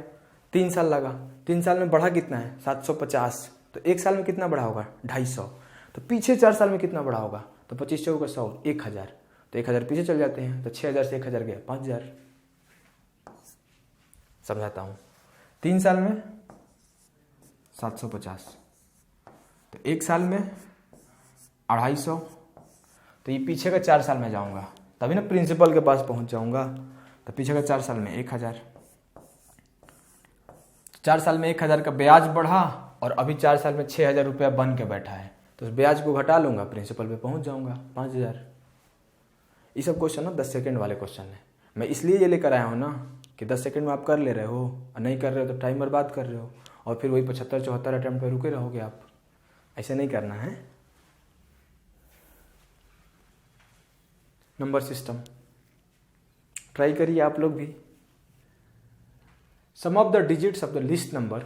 3 साल लगा, 3 साल में बढ़ा कितना है 750, तो 1 साल में कितना बढ़ा होगा 250। तो पीछे 4 साल में कितना बढ़ा होगा, तो 25 चौका 100 1000, तो 1000 पीछे चल जाते हैं, तो 6000 से 1000 गया 5000। समझाता हूँ, 3 साल में 750, तो 1 साल में 250, तो ये पीछे का 4 साल में जाऊंगा तभी ना प्रिंसिपल के पास पहुंच जाऊंगा। तो पीछे का 4 साल में 1000, 4 साल में 1000 का ब्याज बढ़ा और अभी 4 साल में 6000 रुपया बन के बैठा है, तो उस ब्याज को घटा लूंगा, प्रिंसिपल पे पहुंच जाऊंगा 5000। ये सब क्वेश्चन ना 10 सेकंड वाले क्वेश्चन है। मैं इसलिए ये लेकर आया हूँ ना कि 10 सेकंड में आप कर ले रहे हो, और नहीं कर रहे हो तो टाइम बर्बाद कर रहे हो, और फिर वही 75-74 अटेम्प्ट पे रुके रहोगे आप। ऐसे नहीं करना है। नंबर सिस्टम ट्राई करिए आप लोग भी। Sum of the digits of the list number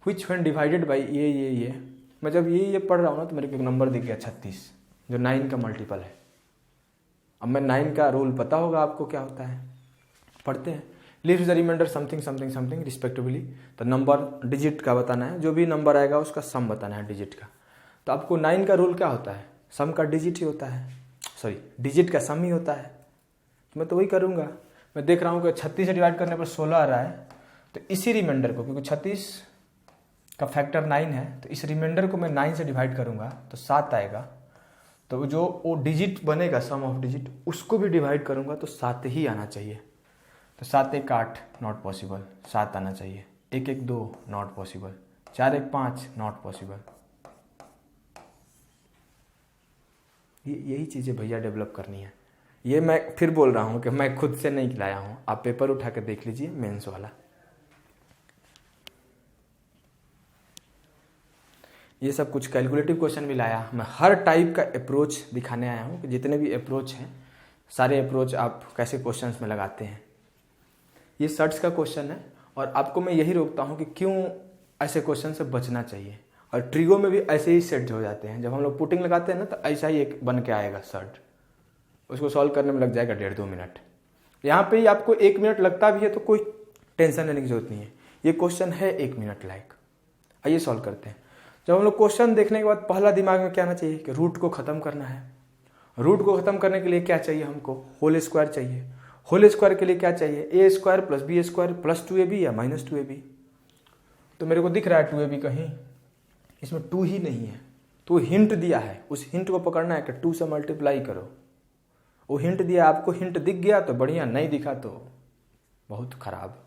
which when divided by ये मैं जब ये पढ़ रहा हूँ ना तो मेरे को एक नंबर दिख गया 36, जो 9 का मल्टीपल है। अब मैं 9 का रूल पता होगा आपको क्या होता है, पढ़ते हैं। Leaves the reminder something something something respectively, तो नंबर डिजिट का बताना है, जो भी नंबर आएगा उसका सम बताना है डिजिट का। तो आपको 9 का रूल क्या होता है, सम का डिजिट ही होता है, सॉरी डिजिट का सम ही होता है। तो मैं तो वही करूँगा। मैं देख रहा हूँ कि 36 से डिवाइड करने पर 16 आ रहा है, तो इसी रिमाइंडर को, क्योंकि 36 का फैक्टर 9 है, तो इस रिमाइंडर को मैं 9 से डिवाइड करूँगा तो 7 आएगा। तो जो वो डिजिट बनेगा सम ऑफ डिजिट, उसको भी डिवाइड करूँगा तो 7 ही आना चाहिए। तो 7 1 8 नॉट पॉसिबल, 7 आना चाहिए। 1 1 2 नॉट पॉसिबल, 4 1 5 नॉट पॉसिबल। यही चीज़ें भैया डेवलप करनी है। ये मैं फिर बोल रहा हूँ कि मैं खुद से नहीं लाया हूँ, आप पेपर उठा कर देख लीजिए मेंस वाला। ये सब कुछ कैलकुलेटिव क्वेश्चन भी लाया। मैं हर टाइप का अप्रोच दिखाने आया हूँ कि जितने भी अप्रोच हैं सारे अप्रोच आप कैसे क्वेश्चंस में लगाते हैं। ये सर्ट्स का क्वेश्चन है और आपको मैं यही रोकता हूँ कि क्यों ऐसे क्वेश्चन से बचना चाहिए। और ट्रिगो में भी ऐसे ही सेट हो जाते हैं, जब हम लोग पुटिंग लगाते हैं ना तो ऐसा ही एक बन के आएगा सर्ट, उसको सॉल्व करने में लग जाएगा 1.5-2 मिनट। यहाँ पे ही आपको 1 मिनट लगता भी है तो कोई टेंशन लेने की जरूरत नहीं है, ये क्वेश्चन है 1 मिनट लायक। आइए सॉल्व करते हैं। जब हम लोग क्वेश्चन देखने के बाद पहला दिमाग में क्या आना चाहिए कि रूट को ख़त्म करना है। रूट को ख़त्म करने के लिए क्या चाहिए हमको, होल स्क्वायर चाहिए। होल स्क्वायर के लिए क्या चाहिए, A square plus B square plus 2ab या माइनस 2ab। तो मेरे को दिख रहा है 2ab कहीं, इसमें 2 ही नहीं है, तो हिंट दिया है, उस हिंट को पकड़ना है कि 2 से मल्टीप्लाई करो। वो हिंट दिया, आपको हिंट दिख गया तो बढ़िया, नहीं दिखा तो बहुत खराब।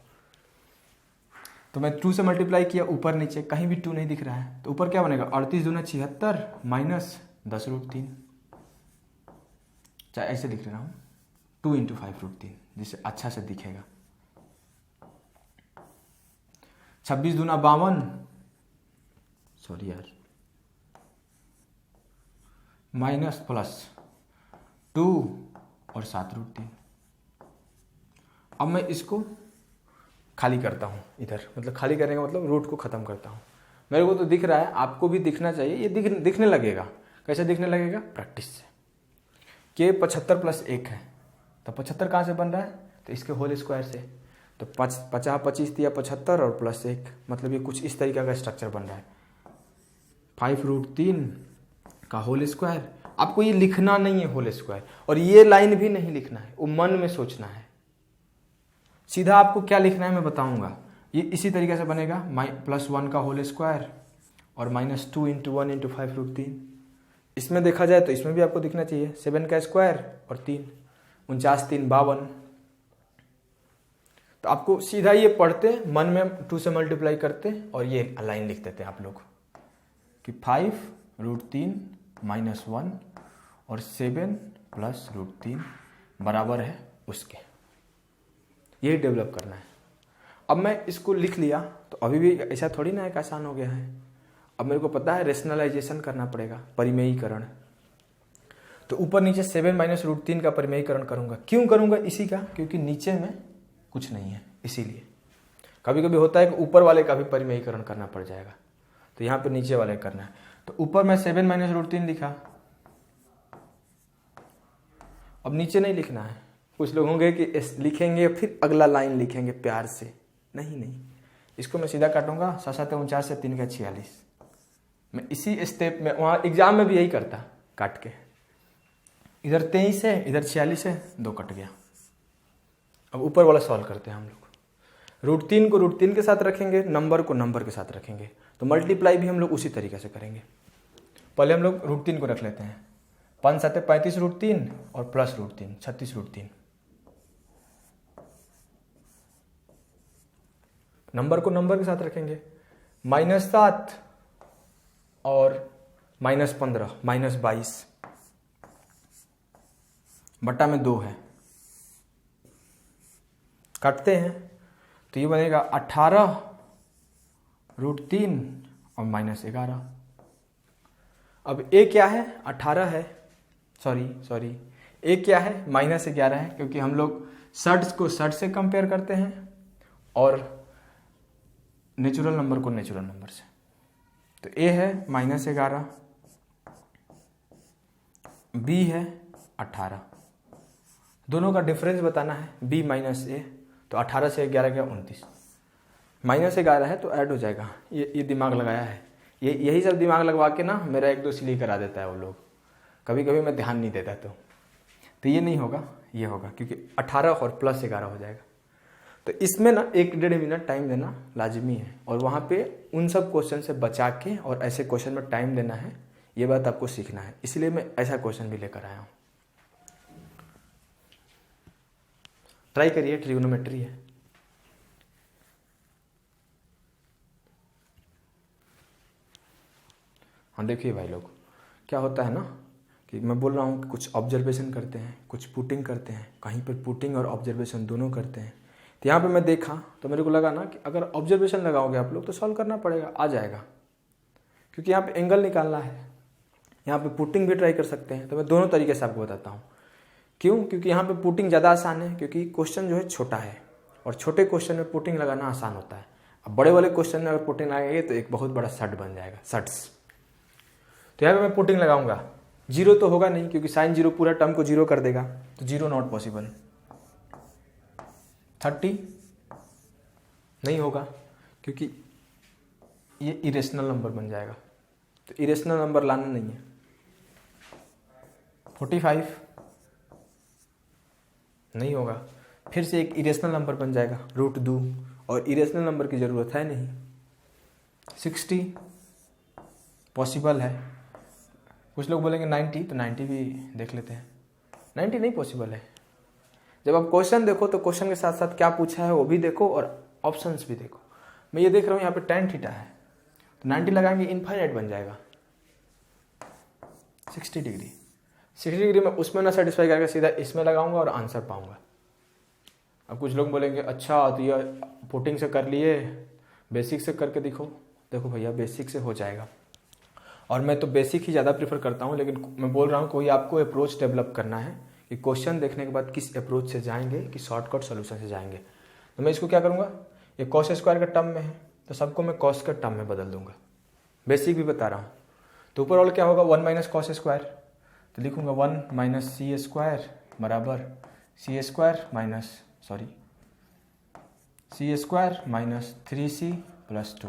तो मैं 2 से मल्टीप्लाई किया, ऊपर नीचे कहीं भी 2 नहीं दिख रहा है, तो ऊपर क्या बनेगा 38 दूना 76 माइनस 10√3, चाहे ऐसे लिख रहा हूँ 2 × 5√3 जिससे अच्छा से दिखेगा। 26 दूना 52, सॉरी यार, माइनस प्लस 2 और 7√3। अब मैं इसको खाली करता हूँ इधर, मतलब खाली करने का मतलब रूट को ख़त्म करता हूँ। मेरे को तो दिख रहा है, आपको भी दिखना चाहिए। ये दिखने लगेगा, कैसे दिखने लगेगा, प्रैक्टिस से। के 75 + 1 है, तो 75 कहाँ से बन रहा है, तो इसके होल स्क्वायर से। तो 50 25 दिया 75 और प्लस 1, मतलब ये कुछ इस तरीके का स्ट्रक्चर बन रहा है। 5√3 का होल स्क्वायर। आपको ये लिखना नहीं है होल स्क्वायर, और ये लाइन भी नहीं लिखना है, वो मन में सोचना है। सीधा आपको क्या लिखना है मैं बताऊंगा। ये इसी तरीके से बनेगा, +1 का होल स्क्वायर और -2 × 1 × 5√3। इसमें देखा जाए तो इसमें भी आपको दिखना चाहिए 7 का स्क्वायर और 3, 49 3 52। तो आपको सीधा ये पढ़ते मन में 2 से मल्टीप्लाई करते और ये लाइन लिख देते हैं आप लोग कि 5√3 -1 और 7 + √3 बराबर है उसके। यही डेवलप करना है। अब मैं इसको लिख लिया तो अभी भी ऐसा थोड़ी ना एक आसान हो गया है। अब मेरे को पता है रेशनलाइजेशन करना पड़ेगा, परिमेयीकरण। तो ऊपर नीचे 7 - √3 का परिमेयीकरण करूंगा। क्यों करूंगा इसी का, क्योंकि नीचे में कुछ नहीं है, इसीलिए। कभी कभी होता है कि ऊपर वाले का भी परिमेयीकरण करना पड़ जाएगा, तो यहाँ पे नीचे वाले करना है। तो ऊपर मैं 7 - √3 लिखा, अब नीचे नहीं लिखना है। कुछ लोग होंगे कि लिखेंगे फिर अगला लाइन लिखेंगे प्यार से, नहीं, इसको मैं सीधा काटूंगा। 7 7 49 से 3 का 46। मैं इसी स्टेप में, वहाँ एग्जाम में भी यही करता, काट के इधर 23 है इधर 46 है, 2 कट गया। अब ऊपर वाला सॉल्व करते हैं हम लोग। √3 को √3 के साथ रखेंगे, नंबर को नंबर के साथ रखेंगे, तो मल्टीप्लाई भी हम लोग उसी तरीके से करेंगे। पहले हम लोग √3 को रख लेते हैं, 5 7 35 √3 और प्लस √3 36 √3। नंबर को नंबर के साथ रखेंगे, -7 और -15 -22 बट्टा में 2 है, काटते हैं तो ये बनेगा 18 √3 और -11। अब ए क्या है, 18 है, सॉरी ए क्या है, -11 है, क्योंकि हम लोग सर्ट्स को सर्ट से कंपेयर करते हैं और नेचुरल नंबर को नेचुरल नंबर से। तो ए है -11, बी है 18, दोनों का डिफरेंस बताना है, बी माइनस ए। तो 18 से 11 गया 29, -11 है तो ऐड हो जाएगा। ये दिमाग लगाया है, यही सब दिमाग लगवा के ना मेरा 1 2 सिली करा देता है वो लोग। कभी कभी मैं ध्यान नहीं देता, तो ये नहीं होगा, ये होगा, क्योंकि 18 और प्लस 11 हो जाएगा। तो इसमें ना 1-1.5 मिनट टाइम देना लाजमी है, और वहाँ पे उन सब क्वेश्चन से बचा के और ऐसे क्वेश्चन में टाइम देना है, ये बात आपको सीखना है। इसलिए मैं ऐसा क्वेश्चन भी लेकर आया हूँ। ट्राई करिए, ट्रिग्नोमेट्री है। हाँ देखिए भाई लोग, क्या होता है ना कि मैं बोल रहा हूँ कि कुछ ऑब्जर्वेशन करते हैं, कुछ पुटिंग करते हैं, कहीं पर पुटिंग और ऑब्जर्वेशन दोनों करते हैं। तो यहाँ पे मैं देखा तो मेरे को लगा ना कि अगर ऑब्जर्वेशन लगाओगे आप लोग तो सॉल्व करना पड़ेगा, आ जाएगा, क्योंकि यहाँ पे एंगल निकालना है। यहाँ पे पुटिंग भी ट्राई कर सकते हैं, तो मैं दोनों तरीके से आपको बताता हूँ। क्यों? क्योंकि यहाँ पे पुटिंग ज़्यादा आसान है, क्योंकि क्वेश्चन जो है छोटा है और छोटे क्वेश्चन में पुटिंग लगाना आसान होता है। अब बड़े वाले क्वेश्चन में अगर पुटिंग लगाएंगे तो एक बहुत बड़ा सट बन जाएगा, सट्स। तो यहाँ पे मैं पुटिंग लगाऊंगा, जीरो तो होगा नहीं क्योंकि साइन जीरो पूरा टर्म को जीरो कर देगा, तो जीरो नॉट पॉसिबल। 30 नहीं होगा क्योंकि ये इरेशनल नंबर बन जाएगा, तो इरेशनल नंबर लाना नहीं है। 45 नहीं होगा, फिर से एक इरेशनल नंबर बन जाएगा √2, और इरेशनल नंबर की ज़रूरत है नहीं। 60 पॉसिबल है। कुछ लोग बोलेंगे 90, तो 90 भी देख लेते हैं। 90 नहीं पॉसिबल है। जब आप क्वेश्चन देखो तो क्वेश्चन के साथ साथ क्या पूछा है वो भी देखो और ऑप्शंस भी देखो। मैं ये देख रहा हूँ यहाँ पे tan थीटा है, तो 90 लगाएंगे इनफाइनाइट बन जाएगा। 60 डिग्री में उसमें ना सेटिस्फाई करके सीधा इसमें लगाऊंगा और आंसर पाऊंगा। अब कुछ लोग बोलेंगे अच्छा तो ये पुटिंग से कर लिए, बेसिक से करके देखो भैया बेसिक से हो जाएगा, और मैं तो बेसिक ही ज़्यादा प्रीफर करता हूँ। लेकिन मैं बोल रहा हूँ कोई आपको अप्रोच डेवलप करना है कि क्वेश्चन देखने के बाद किस अप्रोच से जाएंगे, कि शॉर्टकट सोल्यूशन से जाएंगे। तो मैं इसको क्या करूँगा, ये कॉस स्क्वायर का टर्म में है तो सबको मैं कॉस के टर्म में बदल दूंगा। बेसिक भी बता रहा हूँ। तो ऊपर वाला क्या होगा, 1 माइनस कॉस स्क्वायर, तो लिखूंगा 1 माइनस सी स्क्वायर बराबर सी स्क्वायर माइनस 3c प्लस 2।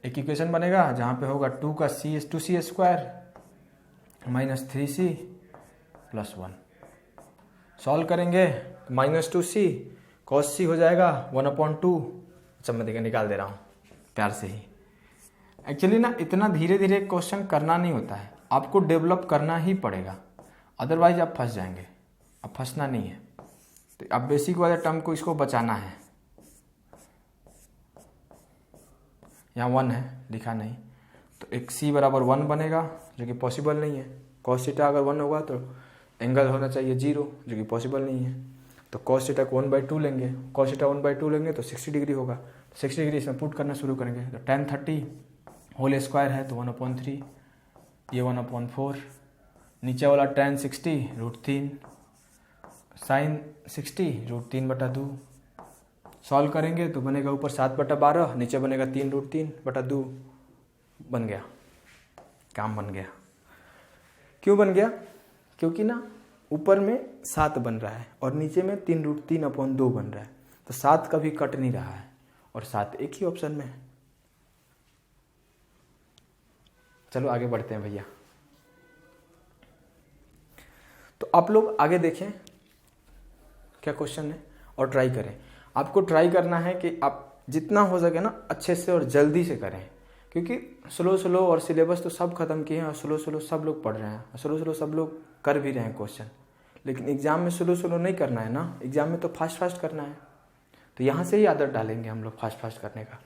एक इक्वेशन बनेगा जहाँ पे होगा 2c square minus 3c plus 1। Solve करेंगे तो माइनस 2c कॉस c हो जाएगा 1/2। अच्छा मैं देखिए निकाल दे रहा हूँ प्यार से ही। एक्चुअली ना इतना धीरे धीरे क्वेश्चन करना नहीं होता है, आपको डेवलप करना ही पड़ेगा, अदरवाइज आप फंस जाएंगे। अब फंसना नहीं है, तो अब बेसिक वाले टर्म को इसको बचाना है। यहाँ 1 है, लिखा नहीं, तो एक c बराबर 1 बनेगा जो कि पॉसिबल नहीं है। कॉस थीटा अगर 1 होगा तो एंगल होना चाहिए 0, जो कि पॉसिबल नहीं है। तो कॉस थीटा को 1/2 लेंगे, कॉस थीटा 1/2 लेंगे तो 60 डिग्री होगा। 60 डिग्री इसमें पुट करना शुरू करेंगे, तो tan 30 होल स्क्वायर है तो 1/3, ये 1/4, नीचे वाला tan 60 √3, साइन 60 √3/2। सॉल्व करेंगे तो बनेगा ऊपर 7/12, नीचे बनेगा 3 √3/2। बन गया, काम बन गया। क्यों बन गया? क्योंकि ना ऊपर में 7 बन रहा है और नीचे में 3 √3/2 बन रहा है, तो 7 कभी कट नहीं रहा है और 7 एक ही ऑप्शन में है। चलो आगे बढ़ते हैं भैया। तो आप लोग आगे देखें क्या क्वेश्चन है और ट्राई करें। आपको ट्राई करना है कि आप जितना हो सके ना अच्छे से और जल्दी से करें, क्योंकि स्लो और सिलेबस तो सब खत्म किए हैं और स्लो सब लोग पढ़ रहे हैं और स्लो सब लोग कर भी रहे हैं क्वेश्चन। लेकिन एग्जाम में स्लो नहीं करना है ना, एग्जाम में तो फास्ट करना है। तो यहाँ से ही आदत डालेंगे हम लोग फास्ट करने का।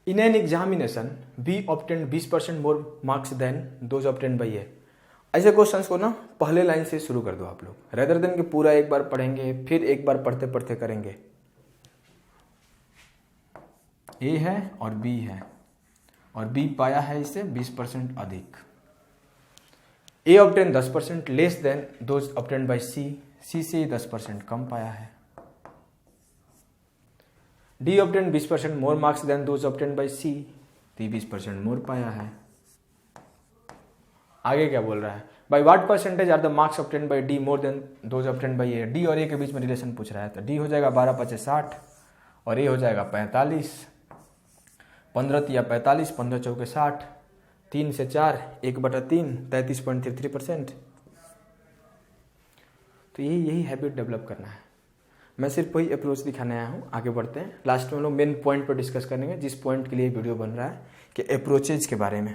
In an examination B obtained 20% more marks than those obtained by A. ऐसे क्वेश्चंस को ना पहले लाइन से शुरू कर दो आप लोग, रेदर देन कि पूरा एक बार पढ़ेंगे फिर एक बार पढ़ते करेंगे। ए है और बी है और बी पाया है इससे 20% अधिक। A obtain 10% less than those obtained by C, C से 10% कम पाया है। D obtain 20% more marks than those obtained by C, तो 20% मोर पाया है। आगे क्या बोल रहा है, by what percentage are the marks obtained by D more than those obtained by A. D और ए के बीच में रिलेशन पूछ रहा है, तो डी हो जाएगा 12×5 = 60 और ए हो जाएगा 45। 15 या 45, 15×4 = 60, 3 से 4 1/3 33.33%। तो यही हैबिट डेवलप करना है। मैं सिर्फ वही अप्रोच दिखाने आया हूँ। आगे बढ़ते हैं, लास्ट में हम लोग मेन पॉइंट पर डिस्कस करेंगे, जिस पॉइंट के लिए वीडियो बन रहा है कि अप्रोचेज के बारे में।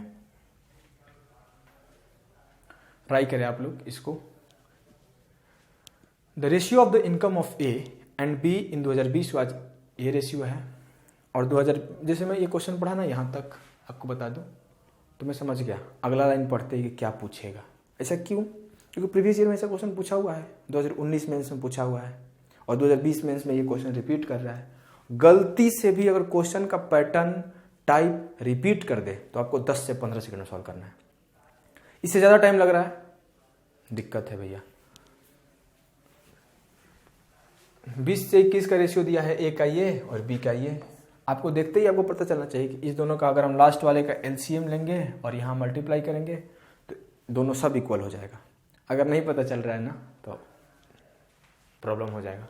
ट्राई करें आप लोग इसको। The ratio of the income of A and B in 2020 was, ये रेशियो है। और 2000 जैसे मैं ये क्वेश्चन पढ़ा ना यहाँ तक आपको बता दूं, तो मैं समझ गया अगला लाइन पढ़ते ही कि क्या पूछेगा। ऐसा क्यों? क्योंकि प्रीवियस ईयर में ऐसा क्वेश्चन पूछा हुआ है, 2019 मेंस में पूछा हुआ है और 2020 मेंस में ये क्वेश्चन रिपीट कर रहा है। गलती से भी अगर क्वेश्चन का पैटर्न टाइप रिपीट कर दे तो आपको 10 से 15 सेकंड में सॉल्व करना है। इससे ज़्यादा टाइम लग रहा है, दिक्कत है भैया। 20 से 21 का रेशियो दिया है, ए का ये और बी का ये। आपको देखते ही आपको पता चलना चाहिए कि इस दोनों का अगर हम लास्ट वाले का एलसीएम लेंगे और यहाँ मल्टीप्लाई करेंगे तो दोनों सब इक्वल हो जाएगा। अगर नहीं पता चल रहा है ना तो प्रॉब्लम हो जाएगा।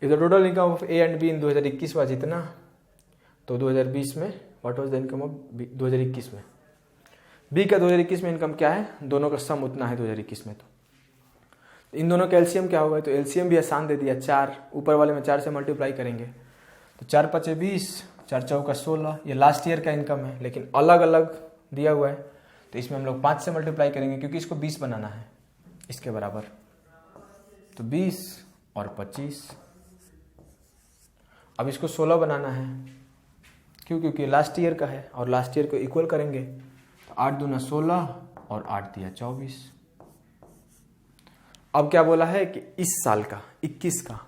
If the total income of A and B in 2021 was इतना, तो 2020 में what was the income of B 2021 में। बी का 2021 में इनकम क्या है, दोनों का सम उतना है 2021 में। तो इन दोनों का एलसीएम क्या होगा, तो एलसीएम भी आसान दे दिया, 4 ऊपर वाले में 4 से मल्टीप्लाई करेंगे तो 4 × 5 = 20, 4 × 4 = 16। ये लास्ट ईयर का इनकम है लेकिन अलग अलग दिया हुआ है, तो इसमें हम लोग 5 से मल्टीप्लाई करेंगे क्योंकि इसको 20 बनाना है इसके बराबर। तो 20 और 25। अब इसको 16 बनाना है, क्यों? क्योंकि लास्ट ईयर का है और लास्ट ईयर को इक्वल करेंगे तो 8 दूना 16 और 8 दिया 24। अब क्या बोला है कि इस साल का 21 का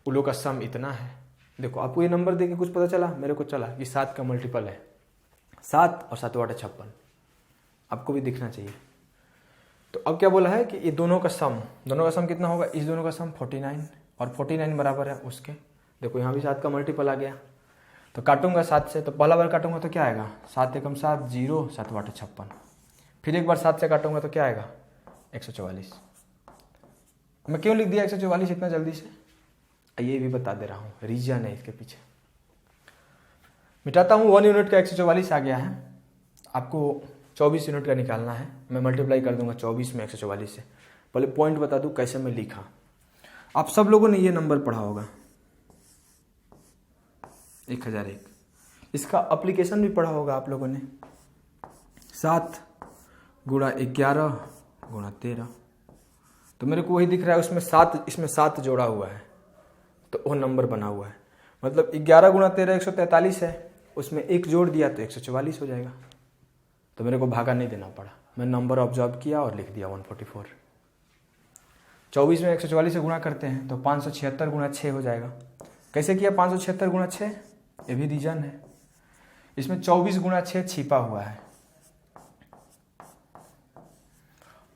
उन लोग का सम इतना है। देखो आपको ये नंबर देके कुछ पता चला, मेरे को चला कि 7 का मल्टीपल है 7 और 7 × 8 = 56। आपको भी दिखना चाहिए। तो अब क्या बोला है कि ये दोनों का सम कितना होगा, इस दोनों का सम 49 और 49 बराबर है उसके। देखो यहाँ भी 7 का मल्टीपल आ गया, तो काटूंगा 7 से, तो पहला बार काटूंगा तो क्या आएगा 7 × 7 = 0, 7 × 8 = 56। फिर एक बार 7 से काटूंगा तो क्या आएगा 144। मैं क्यों लिख दिया 144 इतना जल्दी से, ये भी बता दे रहा हूँ, रीजन है इसके पीछे। मिटाता हूँ, 1 यूनिट का 144 आ गया है, आपको 24 यूनिट का निकालना है। मैं मल्टीप्लाई कर दूंगा 24 में 144 से। पहले पॉइंट बता दूं कैसे मैं लिखा। आप सब लोगों ने ये नंबर पढ़ा होगा 1001। इसका एप्लीकेशन भी पढ़ा होगा आप लोगों ने, 7 × 11 × 13। तो मेरे को वही दिख रहा है, इसमें 7 जोड़ा हुआ है तो वो नंबर बना हुआ है। मतलब 11 × 13 143 है, उसमें 1 जोड़ दिया तो 144 हो जाएगा। तो मेरे को भागा नहीं देना पड़ा, मैं नंबर ऑब्जर्व किया और लिख दिया 144। 24 में 144 से गुणा करते हैं तो 576 × 6 हो जाएगा। कैसे किया 576 × 6, ये भी रीजन है। इसमें 24 × 6 छिपा हुआ है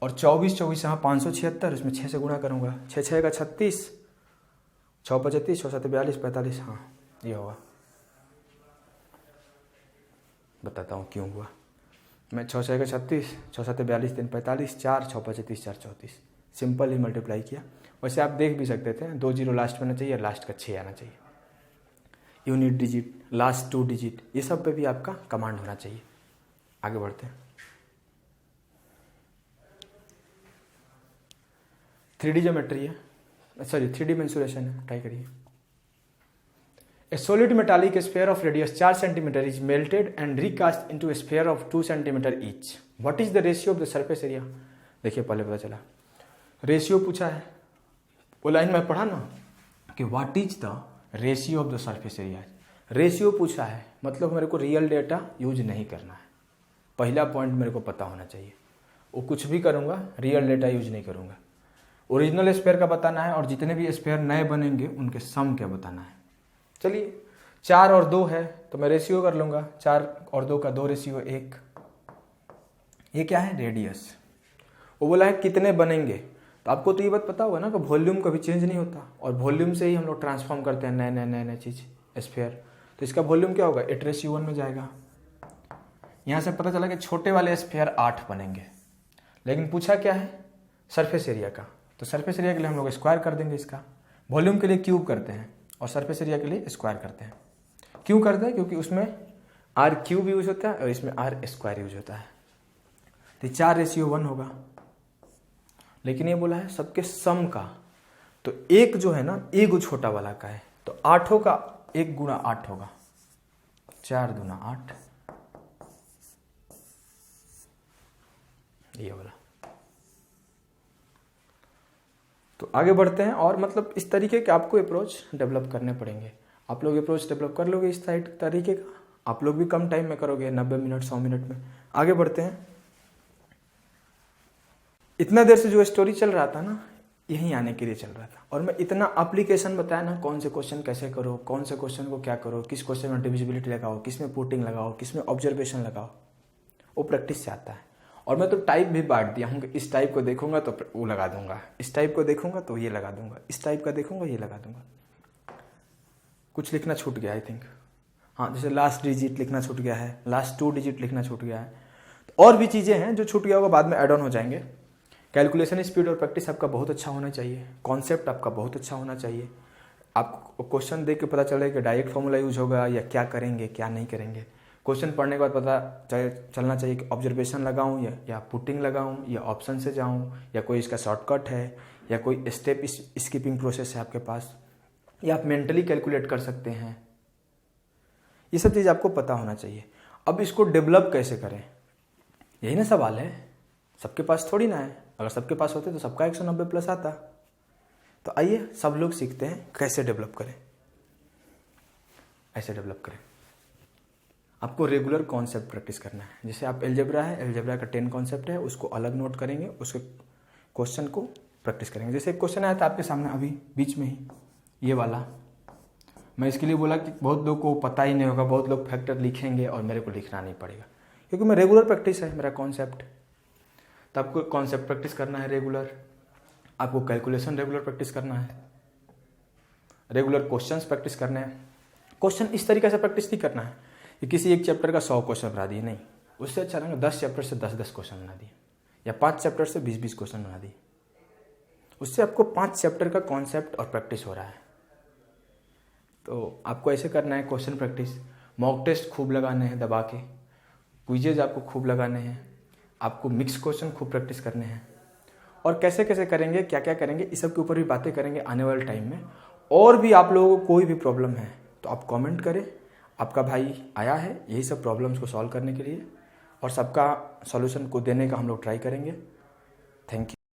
और 24 यहाँ 576, इसमें 6 से गुणा करूंगा, 6 × 6 = 36, 6 × 5 = 35, 6 × 7 = 42, 45। हाँ ये होगा। बताता हूँ क्यों हुआ। मैं 6 × 6 = 36, 6 × 7 = 42, 3 × 45, 4, 6 × 5 = 30, 4 × 34। सिंपल ही मल्टीप्लाई किया। वैसे आप देख भी सकते थे 2 0 लास्ट में आना चाहिए, लास्ट का 6 आना चाहिए। यूनिट डिजिट, लास्ट 2 डिजिट, ये सब पे भी आपका कमांड होना चाहिए। आगे बढ़ते हैं। 3D ज्योमेट्री है, सॉरी 3D मेंसुरेशन है, ट्राई करिए। A solid metallic sphere of radius 4 cm is melted and recast into a sphere of 2 cm each. What is the ratio of the surface area? देखिए पहले पता चला, ratio पूछा है, वो लाइन में पढ़ा ना कि what is the ratio of the surface area. Ratio पूछा है मतलब मेरे को रियल डेटा यूज नहीं करना है। पहला पॉइंट मेरे को पता होना चाहिए, वो कुछ भी करूँगा रियल डेटा यूज नहीं करूँगा। ओरिजिनल स्पेयर का बताना है और जितने भी स्पेयर नए बनेंगे उनके सम क्या बताना है। चलिए 4 और 2 है तो मैं रेशियो कर लूँगा, 4 और 2 का 2 रेशियो 1। ये क्या है रेडियस। वो बोला है कितने बनेंगे, तो आपको तो ये बात पता होगा ना कि वॉल्यूम कभी चेंज नहीं होता और वॉल्यूम से ही हम लोग ट्रांसफॉर्म करते हैं नए चीज़ स्फीयर। तो इसका वॉल्यूम क्या होगा 8:1 में जाएगा। यहाँ से पता चला कि छोटे वाले स्फीयर 8 बनेंगे, लेकिन पूछा क्या है सरफेस एरिया का। तो सरफेस एरिया के लिए हम लोग स्क्वायर कर देंगे इसका, वॉल्यूम के लिए क्यूब करते हैं और सरफेस एरिया के लिए स्क्वायर करते हैं। क्यों करते हैं, क्योंकि उसमें r³ यूज होता है और इसमें r² यूज होता है। तो 4:1 होगा, लेकिन ये बोला है सबके सम का। तो एक जो है ना एक छोटा वाला का है, तो 8 का 1 × 8 होगा, 4 दूना 8, ये वाला। तो आगे बढ़ते हैं और मतलब इस तरीके के आपको अप्रोच डेवलप करने पड़ेंगे। आप लोग अप्रोच डेवलप कर लोगे इस साइड तरीके का, आप लोग भी कम टाइम में करोगे, 90 मिनट 100 मिनट में। आगे बढ़ते हैं। इतना देर से जो स्टोरी चल रहा था ना, यहीं आने के लिए चल रहा था। और मैं इतना एप्लीकेशन बताया ना, कौन से क्वेश्चन कैसे करो, कौन से क्वेश्चन को क्या करो, किस क्वेश्चन में डिविजिबिलिटी लगाओ, किस में पुटिंग लगाओ, किस में ऑब्जर्वेशन लगाओ, वो प्रैक्टिस से आता है। और मैं तो टाइप भी बांट दिया हूँ कि इस टाइप को देखूंगा तो वो लगा दूंगा, इस टाइप को देखूंगा तो ये लगा दूंगा, इस टाइप का देखूंगा ये लगा दूंगा। कुछ लिखना छूट गया आई थिंक, हाँ, जैसे लास्ट डिजिट लिखना छूट गया है, लास्ट 2 डिजिट लिखना छूट गया है। तो और भी चीज़ें हैं जो छूट गया होगा, बाद में ऐड ऑन हो जाएंगे। कैलकुलेशन स्पीड और प्रैक्टिस आपका बहुत अच्छा होना चाहिए, कॉन्सेप्ट आपका बहुत अच्छा होना चाहिए। आपको क्वेश्चन देख के पता चले कि डायरेक्ट फॉर्मूला यूज होगा या क्या करेंगे क्या नहीं करेंगे। क्वेश्चन पढ़ने के बाद पता चलना चाहिए कि ऑब्जर्वेशन लगाऊं या पुटिंग लगाऊं या ऑप्शन से जाऊं या कोई इसका शॉर्टकट है या कोई स्टेप स्किपिंग प्रोसेस है आपके पास, या आप मेंटली कैलकुलेट कर सकते हैं। ये सब चीज़ आपको पता होना चाहिए। अब इसको डेवलप कैसे करें, यही ना सवाल है। सबके पास थोड़ी ना है, अगर सबके पास होते तो सबका 190 प्लस आता। तो आइए सब लोग सीखते हैं कैसे डेवलप करें। ऐसे डेवलप करें, आपको रेगुलर कॉन्सेप्ट प्रैक्टिस करना है। जैसे आप एलजेब्रा है, एलजेब्रा का 10 कॉन्सेप्ट है, उसको अलग नोट करेंगे, उसके क्वेश्चन को प्रैक्टिस करेंगे। जैसे एक क्वेश्चन आया था आपके सामने अभी बीच में ही, ये वाला। मैं इसके लिए बोला कि बहुत लोग को पता ही नहीं होगा, बहुत लोग फैक्टर लिखेंगे और मेरे को लिखना नहीं पड़ेगा, क्योंकि मैं रेगुलर प्रैक्टिस है मेरा कॉन्सेप्ट। तो आपको कॉन्सेप्ट प्रैक्टिस करना है रेगुलर, आपको कैलकुलेशन रेगुलर प्रैक्टिस करना है, रेगुलर क्वेश्चंस प्रैक्टिस करने हैं। क्वेश्चन इस तरीके से प्रैक्टिस नहीं करना है कि किसी एक चैप्टर का 100 क्वेश्चन बना दिए, नहीं। उससे अच्छा रहेगा 10 चैप्टर से 10-10 क्वेश्चन बना दिए, या 5 चैप्टर से 20-20 क्वेश्चन बना दिए। उससे आपको 5 चैप्टर का कॉन्सेप्ट और प्रैक्टिस हो रहा है। तो आपको ऐसे करना है क्वेश्चन प्रैक्टिस। मॉक टेस्ट खूब लगाने हैं दबा के, क्विजेज आपको खूब लगाने हैं, आपको मिक्स क्वेश्चन खूब प्रैक्टिस करने हैं। और कैसे कैसे करेंगे, क्या क्या करेंगे, इस सब के ऊपर भी बातें करेंगे आने वाले टाइम में। और भी आप लोगों को कोई भी प्रॉब्लम है तो आप कमेंट करें, आपका भाई आया है यही सब प्रॉब्लम्स को सॉल्व करने के लिए, और सबका सॉल्यूशन को देने का हम लोग ट्राई करेंगे। Thank you.